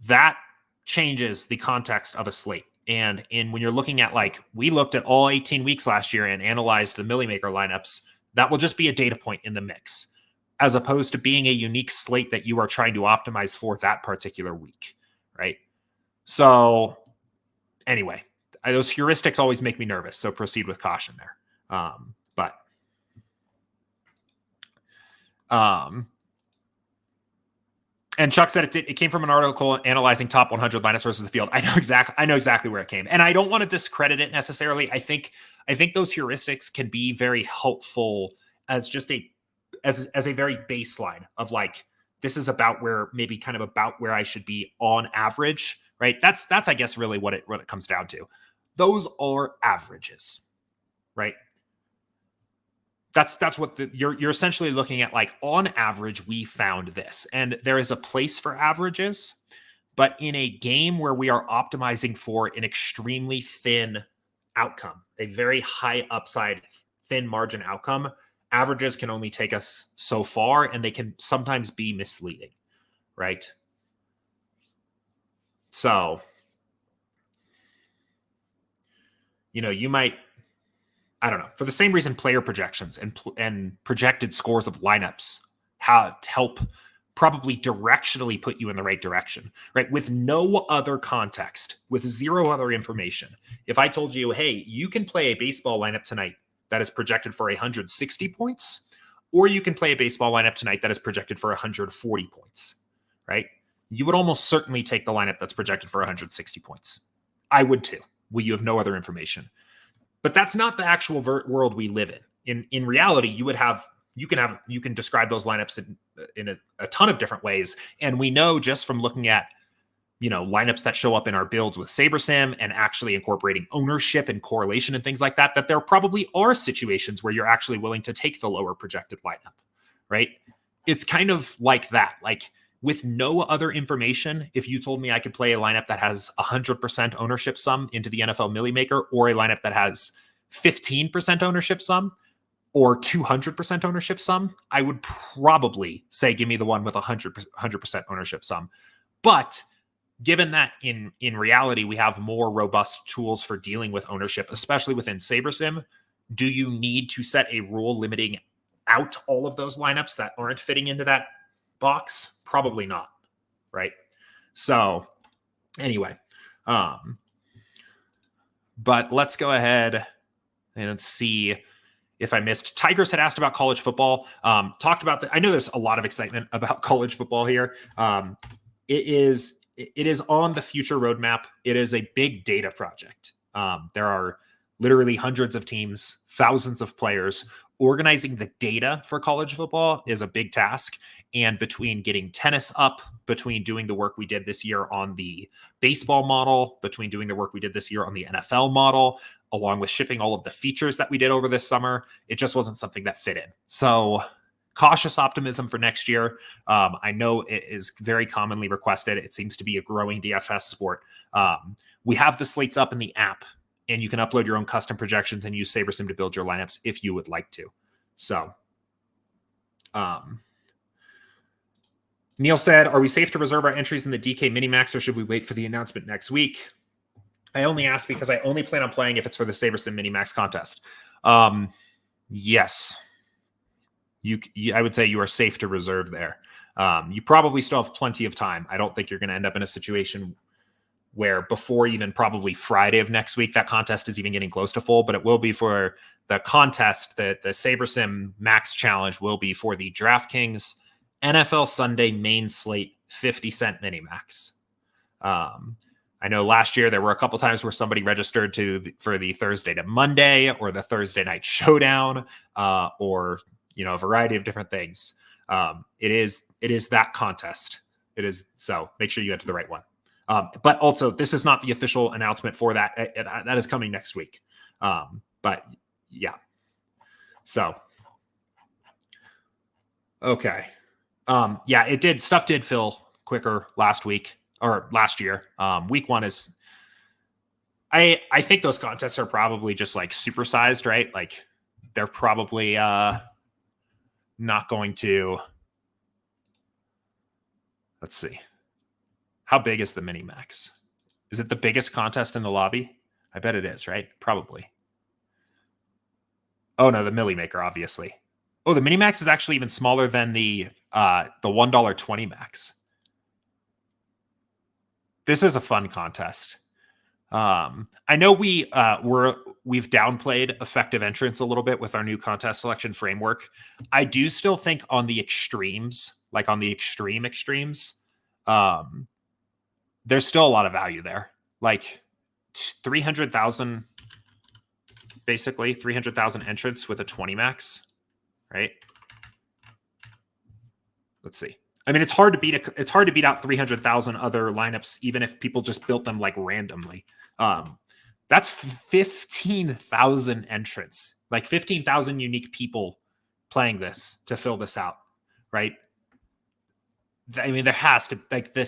That changes the context of a slate. And when you're looking at like, we looked at all 18 weeks last year and analyzed the Millie Maker lineups, that will just be a data point in the mix, as opposed to being a unique slate that you are trying to optimize for that particular week, right? So anyway, those heuristics always make me nervous, so proceed with caution there. And Chuck said it came from an article analyzing top 100 lineups versus the field. I know exactly where it came, and I don't want to discredit it necessarily. I think those heuristics can be very helpful as just as a very baseline of like, this is about where I should be on average, right? That's I guess really what it comes down to. Those are averages, right? That's what you're essentially looking at. Like on average, we found this, and there is a place for averages, but in a game where we are optimizing for an extremely thin outcome, a very high upside, thin margin outcome, averages can only take us so far, and they can sometimes be misleading, right? So, you might, I don't know, for the same reason player projections and projected scores of lineups help probably directionally put you in the right direction, right? With no other context, with zero other information. If I told you, hey, you can play a baseball lineup tonight that is projected for 160 points, or you can play a baseball lineup tonight that is projected for 140 points, right? You would almost certainly take the lineup that's projected for 160 points. I would too. You have no other information. But that's not the actual world we live in. In reality, you can describe those lineups in a ton of different ways. And we know just from looking at, lineups that show up in our builds with SaberSim and actually incorporating ownership and correlation and things like that, that there probably are situations where you're actually willing to take the lower projected lineup, right? It's kind of like that. Like with no other information, if you told me I could play a lineup that has 100% ownership sum into the NFL Millie Maker, or a lineup that has 15% ownership sum or 200% ownership sum, I would probably say give me the one with 100% ownership sum. But given that in reality, we have more robust tools for dealing with ownership, especially within SaberSim, do you need to set a rule limiting out all of those lineups that aren't fitting into that box? Probably not, right? So anyway, but let's go ahead and see if I missed. Tigers had asked about college football. Talked about I know there's a lot of excitement about college football here. It is on the future roadmap. It is a big data project. There are literally hundreds of teams, thousands of players. Organizing the data for college football is a big task. And between getting tennis up, between doing the work we did this year on the baseball model, between doing the work we did this year on the NFL model, along with shipping all of the features that we did over this summer, it just wasn't something that fit in. So cautious optimism for next year. I know it is very commonly requested. It seems to be a growing DFS sport. We have the slates up in the app, and you can upload your own custom projections and use SaberSim to build your lineups if you would like to. So, Neil said, are we safe to reserve our entries in the DK Minimax, or should we wait for the announcement next week? I only ask because I only plan on playing if it's for the SaberSim Minimax contest. Yes. I would say you are safe to reserve there. You probably still have plenty of time. I don't think you're going to end up in a situation where before even probably Friday of next week, that contest is even getting close to full, but it will be for the contest. The SaberSim Max Challenge will be for the DraftKings NFL Sunday main slate 50-cent Minimax. I know last year there were a couple times where somebody registered for the Thursday to Monday or the Thursday night showdown, or a variety of different things. It is that contest. It is. So make sure you get to the right one. But also, this is not the official announcement for that. That is coming next week. But yeah. So, okay. Stuff did fill quicker last week or last year. Week one is, I think those contests are probably just like supersized, right? Like they're probably not going to, let's see. How big is the Minimax? Is it the biggest contest in the lobby? I bet it is, right? Probably. Oh no, the Millie Maker, obviously. Oh, the Minimax is actually even smaller than the $1.20 max. This is a fun contest. I know we've downplayed effective entrance a little bit with our new contest selection framework. I do still think on the extremes, like on the extremes, there's still a lot of value there. Like 300,000, basically 300,000 entrants with a 20 max, right? Let's see. I mean, it's hard to beat out 300,000 other lineups, even if people just built them like randomly. That's 15,000 entrants, like 15,000 unique people playing this to fill this out, right? I mean, this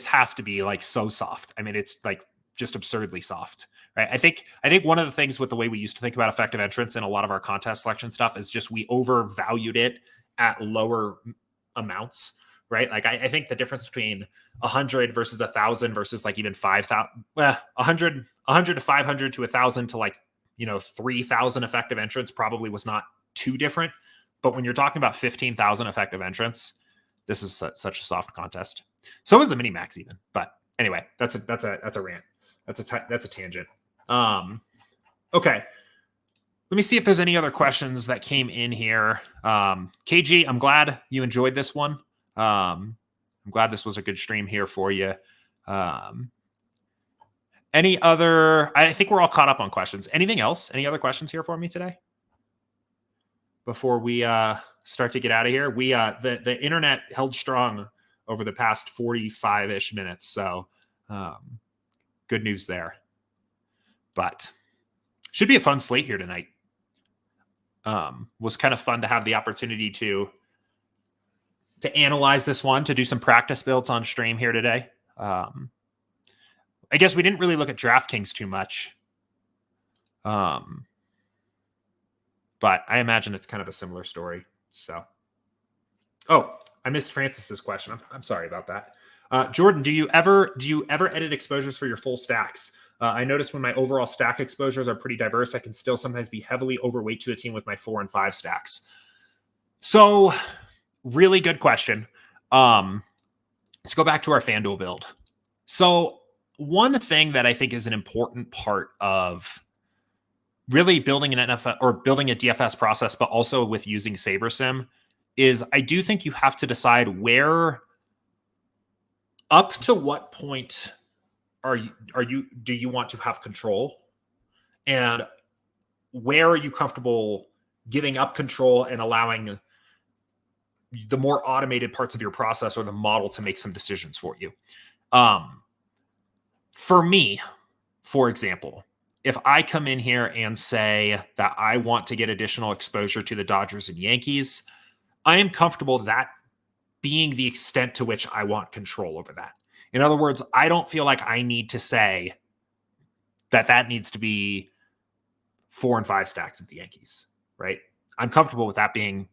has to be like so soft. I mean, it's like just absurdly soft, right? I think one of the things with the way we used to think about effective entrance in a lot of our contest selection stuff is just we overvalued it at lower amounts, right? Like I think the difference between 100 versus 1,000 versus like even 5,000, 100 to 500 to 1,000 to 3,000 effective entrants probably was not too different. But when you're talking about 15,000 effective entrants, this is such a soft contest. So is the Minimax even. But anyway, that's a rant. That's a tangent. Okay. Let me see if there's any other questions that came in here. KG, I'm glad you enjoyed this one. I'm glad this was a good stream here for you. Any other? I think we're all caught up on questions. Anything else? Any other questions here for me today? Before we start to get out of here, the internet held strong over the past 45-ish minutes, so good news there. But should be a fun slate here tonight. Was kind of fun to have the opportunity to to analyze this one, to do some practice builds on stream here today. I guess we didn't really look at DraftKings too much. But I imagine it's kind of a similar story. So, I missed Francis's question. I'm sorry about that. Jordan, do you ever edit exposures for your full stacks? I notice when my overall stack exposures are pretty diverse, I can still sometimes be heavily overweight to a team with my 4 and 5 stacks. So, really good question. Let's go back to our FanDuel build. So, one thing that I think is an important part of really building an NFL or building a DFS process, but also with using SaberSim, is I do think you have to decide up to what point do you want to have control, and where are you comfortable giving up control and allowing the more automated parts of your process or the model to make some decisions for you. For me, for example, if I come in here and say that I want to get additional exposure to the Dodgers and Yankees, I am comfortable that being the extent to which I want control over that. In other words, I don't feel like I need to say that needs to be 4 and 5 stacks of the Yankees, right? I'm comfortable with that being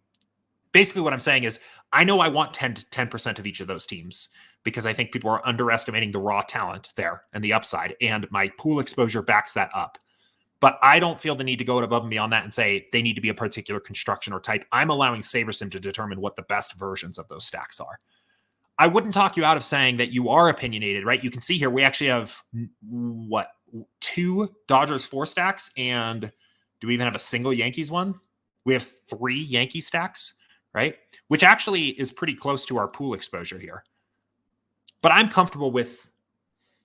basically what I'm saying is I know I want 10% of each of those teams because I think people are underestimating the raw talent there and the upside, and my pool exposure backs that up. But I don't feel the need to go above and beyond that and say they need to be a particular construction or type. I'm allowing SaberSim to determine what the best versions of those stacks are. I wouldn't talk you out of saying that you are opinionated, right? You can see here we actually have, 2 Dodgers 4 stacks, and do we even have a single Yankees one? We have 3 Yankee stacks, right? Which actually is pretty close to our pool exposure here. But I'm comfortable with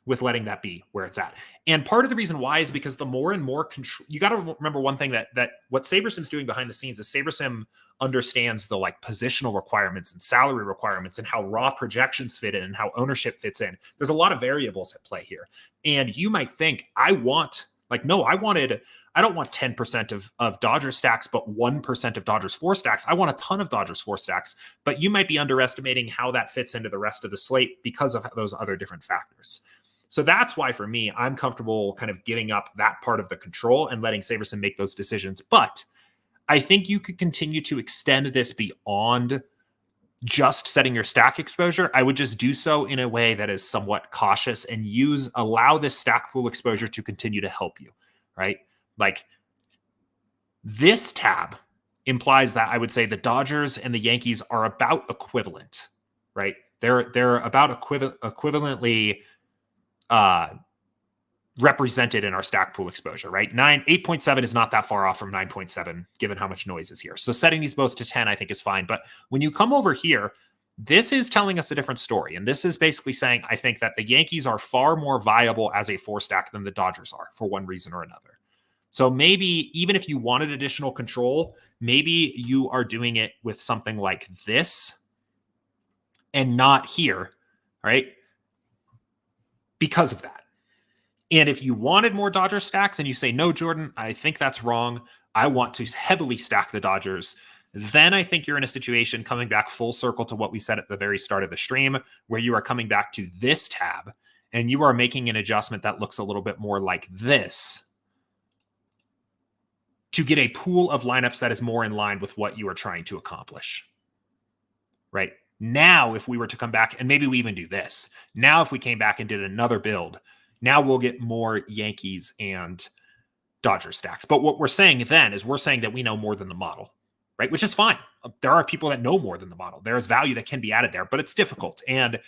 letting that be where it's at. And part of the reason why is because the more and more control, you got to remember one thing that what SaberSim's doing behind the scenes is SaberSim understands the positional requirements and salary requirements and how raw projections fit in and how ownership fits in. There's a lot of variables at play here. And you might think, I don't want 10% of Dodgers stacks, but 1% of Dodgers 4 stacks. I want a ton of Dodgers 4 stacks, but you might be underestimating how that fits into the rest of the slate because of those other different factors. So that's why, for me, I'm comfortable kind of giving up that part of the control and letting SaberSim make those decisions. But I think you could continue to extend this beyond just setting your stack exposure. I would just do so in a way that is somewhat cautious and allow this stack pool exposure to continue to help you, right? Like, this tab implies that I would say the Dodgers and the Yankees are about equivalent, right? They're about equivalently represented in our stack pool exposure, right? 8.7 is not that far off from 9.7, given how much noise is here. So setting these both to 10, I think is fine. But when you come over here, this is telling us a different story. And this is basically saying, I think that the Yankees are far more viable as a 4 stack than the Dodgers are for one reason or another. So maybe even if you wanted additional control, maybe you are doing it with something like this and not here, right? Because of that. And if you wanted more Dodger stacks and you say, no, Jordan, I think that's wrong, I want to heavily stack the Dodgers, then I think you're in a situation coming back full circle to what we said at the very start of the stream, where you are coming back to this tab and you are making an adjustment that looks a little bit more like this to get a pool of lineups that is more in line with what you are trying to accomplish, right? Now, if we were to come back, and maybe we even do this, now if we came back and did another build, now we'll get more Yankees and Dodger stacks. But what we're saying then is we're saying that we know more than the model, right? Which is fine. There are people that know more than the model. There is value that can be added there, but it's difficult. And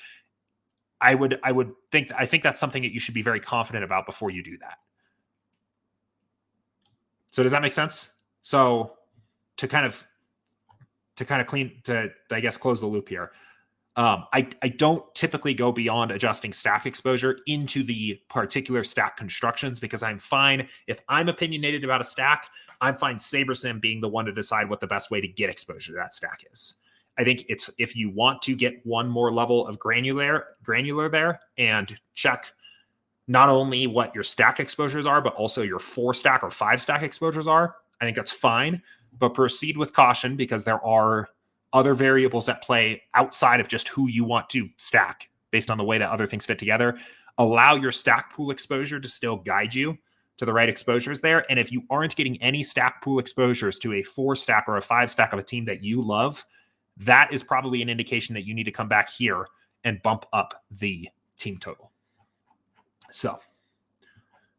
I think that's something that you should be very confident about before you do that. So does that make sense? So to close the loop here. I don't typically go beyond adjusting stack exposure into the particular stack constructions because I'm fine. If I'm opinionated about a stack, I'm fine SaberSim being the one to decide what the best way to get exposure to that stack is. I think it's, if you want to get one more level of granular there and check not only what your stack exposures are, but also your 4 stack or 5 stack exposures are, I think that's fine, but proceed with caution because there are other variables at play outside of just who you want to stack based on the way that other things fit together. Allow your stack pool exposure to still guide you to the right exposures there. And if you aren't getting any stack pool exposures to a 4-stack or a 5-stack of a team that you love, that is probably an indication that you need to come back here and bump up the team total. So,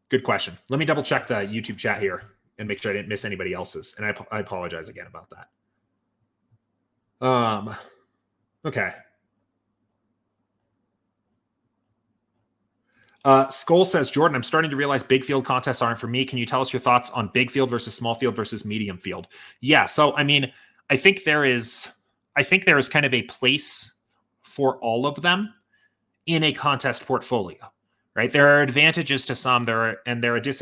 good question. Let me double check the YouTube chat here and make sure I didn't miss anybody else's. And I apologize again about that. Okay. Skull says, Jordan, I'm starting to realize big field contests aren't for me. Can you tell us your thoughts on big field versus small field versus medium field? Yeah. So, I mean, I think there is kind of a place for all of them in a contest portfolio, right? There are advantages to some, there are advantages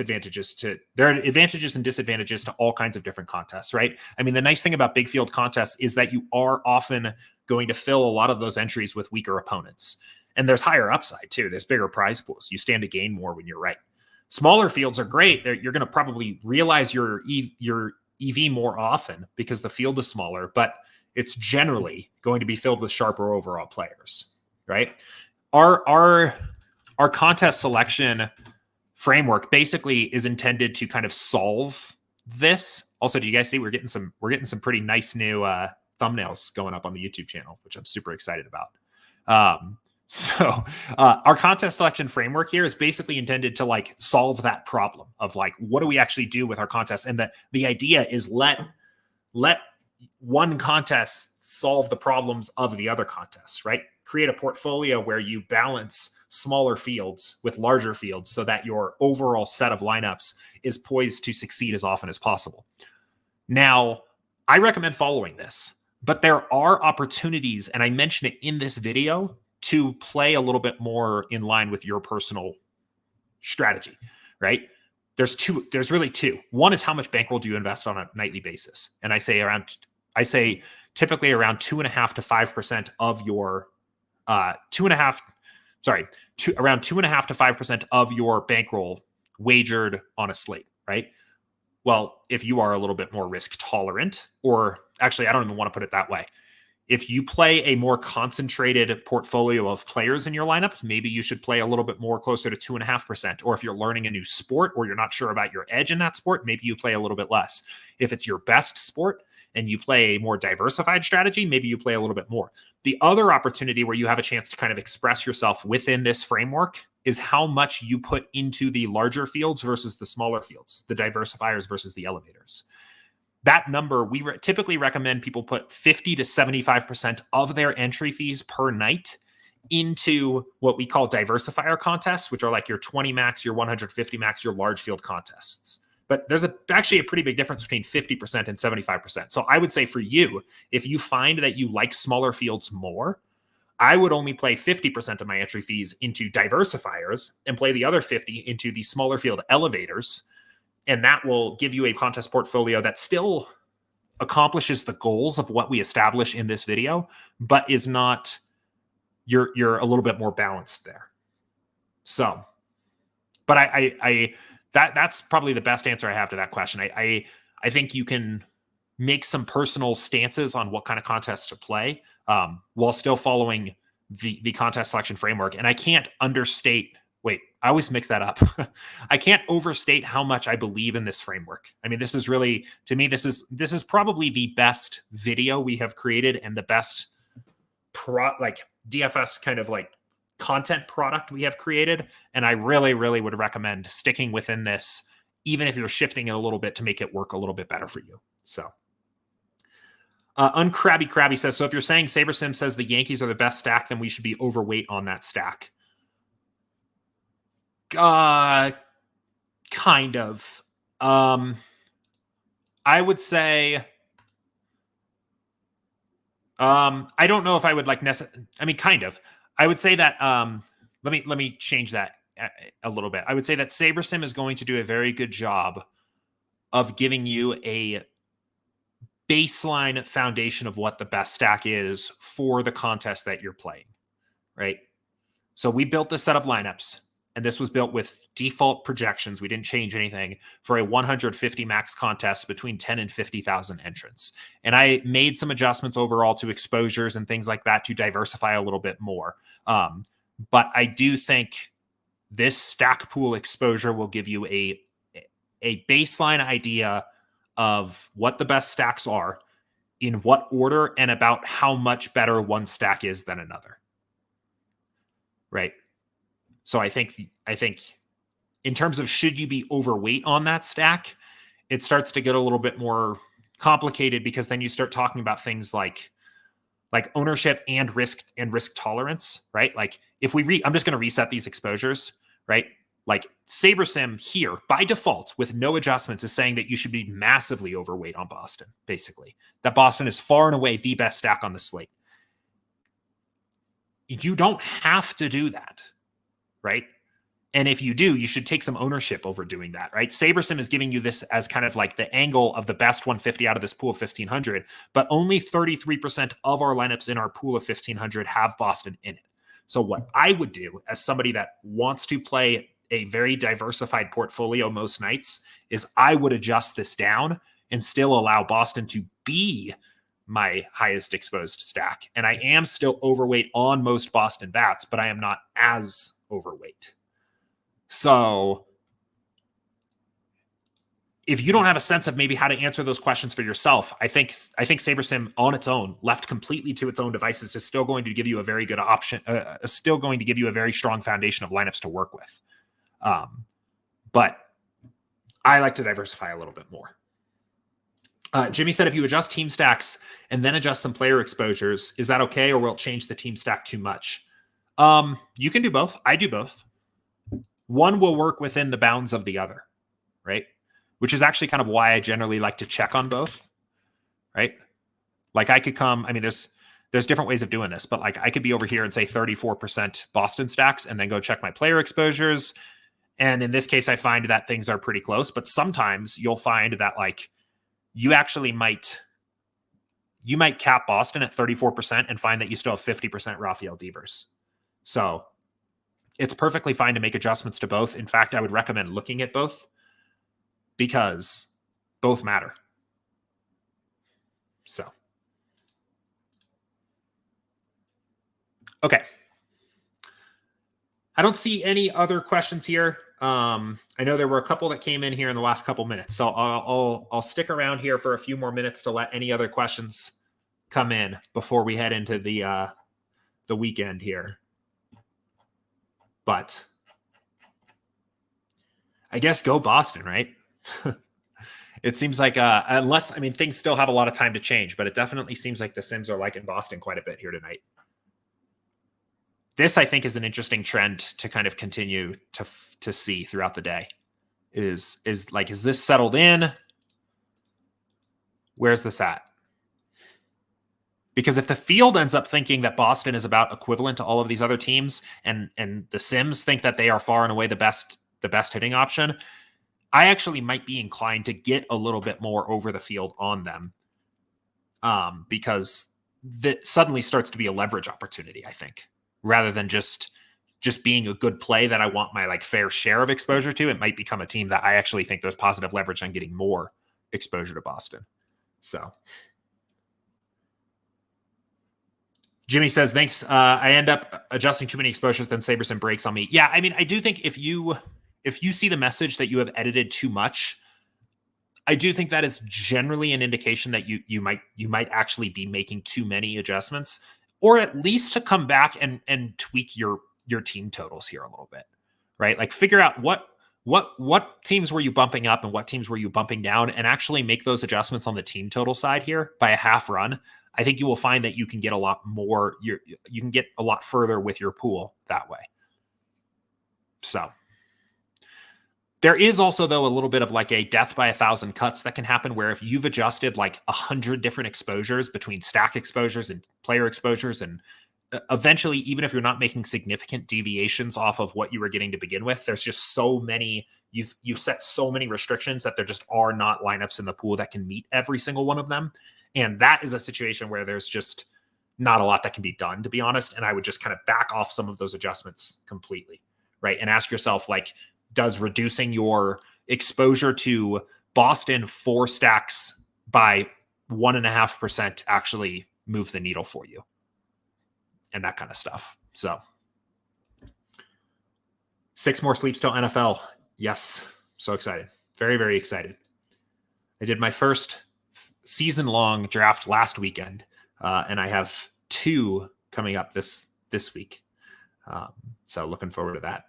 and disadvantages to all kinds of different contests, right? I mean, the nice thing about big field contests is that you are often going to fill a lot of those entries with weaker opponents. And there's higher upside too. There's bigger prize pools. You stand to gain more when you're right. Smaller fields are great. You're going to probably realize your EV more often because the field is smaller, but it's generally going to be filled with sharper overall players, right? Our contest selection framework basically is intended to kind of solve this. Also, do you guys see we're getting some pretty nice new thumbnails going up on the YouTube channel, which I'm super excited about. So our contest selection framework here is basically intended to like solve that problem of like, what do we actually do with our contests? And the idea is let one contest solve the problems of the other contests, right? Create a portfolio where you balance smaller fields with larger fields so that your overall set of lineups is poised to succeed as often as possible. Now, I recommend following this, but there are opportunities, and I mentioned it in this video, to play a little bit more in line with your personal strategy, right? There's really two. One is how much bankroll do you invest on a nightly basis? And I say typically around 2.5 to 5% of your around 2.5 to 5% of your bankroll wagered on a slate, right? Well, if you are a little bit more risk tolerant, or actually, I don't even want to put it that way. If you play a more concentrated portfolio of players in your lineups, maybe you should play a little bit more closer to 2.5%. Or if you're learning a new sport or you're not sure about your edge in that sport, maybe you play a little bit less. If it's your best sport and you play a more diversified strategy, maybe you play a little bit more. The other opportunity where you have a chance to kind of express yourself within this framework is how much you put into the larger fields versus the smaller fields, the diversifiers versus the elevators. That number, we typically recommend people put 50 to 75% of their entry fees per night into what we call diversifier contests, which are like your 20 max, your 150 max, your large field contests. But there's actually a pretty big difference between 50% and 75%. So I would say for you, if you find that you like smaller fields more, I would only play 50% of my entry fees into diversifiers and play the other 50 into the smaller field elevators. And that will give you a contest portfolio that still accomplishes the goals of what we establish in this video, but is not, you're a little bit more balanced there. So, but that's probably the best answer I have to that question. I think you can make some personal stances on what kind of contests to play while still following the contest selection framework. And I can't I always mix that up. I can't overstate how much I believe in this framework. I mean, this is really, to me, this is probably the best video we have created and the best DFS kind of like content product we have created. And I really, really would recommend sticking within this, even if you're shifting it a little bit to make it work a little bit better for you. So Uncrabby Crabby says, so if you're saying SaberSim says the Yankees are the best stack, then we should be overweight on that stack. Kind of. I would say, I don't know if I would like kind of. I would say that, let me change that a little bit. I would say that SaberSim is going to do a very good job of giving you a baseline foundation of what the best stack is for the contest that you're playing, right? So we built this set of lineups. and this was built with default projections, we didn't change anything, for a 150 max contest between 10 and 50,000 entrants. And I made some adjustments overall to exposures and things like that to diversify a little bit more. But I do think this stack pool exposure will give you a baseline idea of what the best stacks are, in what order, and about how much better one stack is than another. Right? So I think in terms of should you be overweight on that stack, it starts to get a little bit more complicated, because then you start talking about things like ownership and risk tolerance, right? Like if I'm just going to reset these exposures, right? Like SaberSim here by default with no adjustments is saying that you should be massively overweight on Boston, basically. That Boston is far and away the best stack on the slate. You don't have to do that, right? And if you do, you should take some ownership over doing that, right? SaberSim is giving you this as kind of like the angle of the best 150 out of this pool of 1,500, but only 33% of our lineups in our pool of 1,500 have Boston in it. So what I would do as somebody that wants to play a very diversified portfolio most nights is I would adjust this down and still allow Boston to be my highest exposed stack. And I am still overweight on most Boston bats, but I am not as overweight. So if you don't have a sense of maybe how to answer those questions for yourself, I think SaberSim on its own, left completely to its own devices, is still going to give you a very good option, still going to give you a very strong foundation of lineups to work with. But I like to diversify a little bit more. Jimmy said, if you adjust team stacks and then adjust some player exposures, is that okay, or will it change the team stack too much? You can do both. I do both. One will work within the bounds of the other, right? Which is actually kind of why I generally like to check on both, right? Like I could come, I mean, there's different ways of doing this, but like I could be over here and say 34% Boston stacks and then go check my player exposures. And in this case, I find that things are pretty close, but sometimes you'll find that like you actually might cap Boston at 34% and find that you still have 50% Rafael Devers. So it's perfectly fine to make adjustments to both. In fact, I would recommend looking at both because both matter. So, okay. I don't see any other questions here. I know there were a couple that came in here in the last couple minutes, so I'll stick around here for a few more minutes to let any other questions come in before we head into the weekend here. But I guess go Boston, right? It seems like unless, I mean, things still have a lot of time to change, but it definitely seems like the Sims are liking Boston quite a bit here tonight. This, I think, is an interesting trend to kind of continue to see throughout the day. Is this settled in? Where's this at? Because if the field ends up thinking that Boston is about equivalent to all of these other teams, and the Sims think that they are far and away the best hitting option, I actually might be inclined to get a little bit more over the field on them, because that suddenly starts to be a leverage opportunity, I think, rather than just being a good play that I want my like fair share of exposure to. It might become a team that I actually think there's positive leverage on getting more exposure to Boston. So Jimmy says, thanks. I end up adjusting too many exposures, then SaberSim breaks on me. Yeah, I mean, I do think if you see the message that you have edited too much, I do think that is generally an indication that you might actually be making too many adjustments, or at least to come back and tweak your team totals here a little bit, right? Like figure out what teams were you bumping up and what teams were you bumping down, and actually make those adjustments on the team total side here by a half run. I think you will find that you can get a lot more, you can get a lot further with your pool that way. So there is also, though, a little bit of like a death by 1,000 cuts that can happen, where if you've adjusted like 100 different exposures between stack exposures and player exposures, and eventually, even if you're not making significant deviations off of what you were getting to begin with, there's just so many, you've set so many restrictions that there just are not lineups in the pool that can meet every single one of them. And that is a situation where there's just not a lot that can be done, to be honest. And I would just kind of back off some of those adjustments completely, right? And ask yourself, like, does reducing your exposure to Boston 4 stacks by 1.5% actually move the needle for you? And that kind of stuff. So 6 more sleeps till NFL. Yes. So excited. Very, very excited. I did my first season-long draft last weekend, and I have 2 coming up this week. So looking forward to that.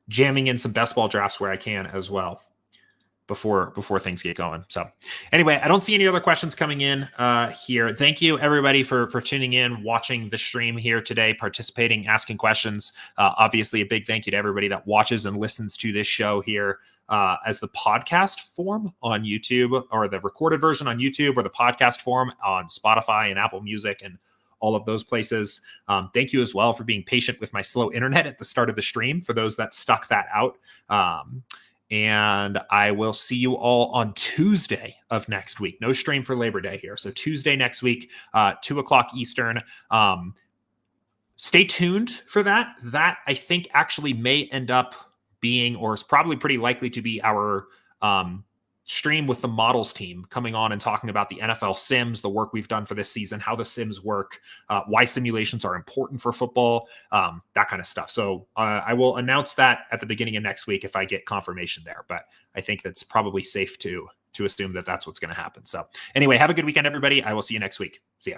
Jamming in some best ball drafts where I can as well before things get going. So anyway, I don't see any other questions coming in here. Thank you everybody for tuning in, watching the stream here today, participating, asking questions. Obviously a big thank you to everybody that watches and listens to this show here as the podcast form on YouTube, or the recorded version on YouTube, or the podcast form on Spotify and Apple Music and all of those places. Thank you as well for being patient with my slow internet at the start of the stream, for those that stuck that out. And I will see you all on Tuesday of next week. No stream for Labor Day here. So Tuesday next week, 2:00 Eastern. Stay tuned for that. That I think actually may end up being, or is probably pretty likely to be, our stream with the models team, coming on and talking about the NFL sims, the work we've done for this season, how the sims work, why simulations are important for football, that kind of stuff. So I will announce that at the beginning of next week if I get confirmation there, but I think that's probably safe to assume that that's what's going to happen. So anyway, have a good weekend, everybody. I will see you next week. See ya.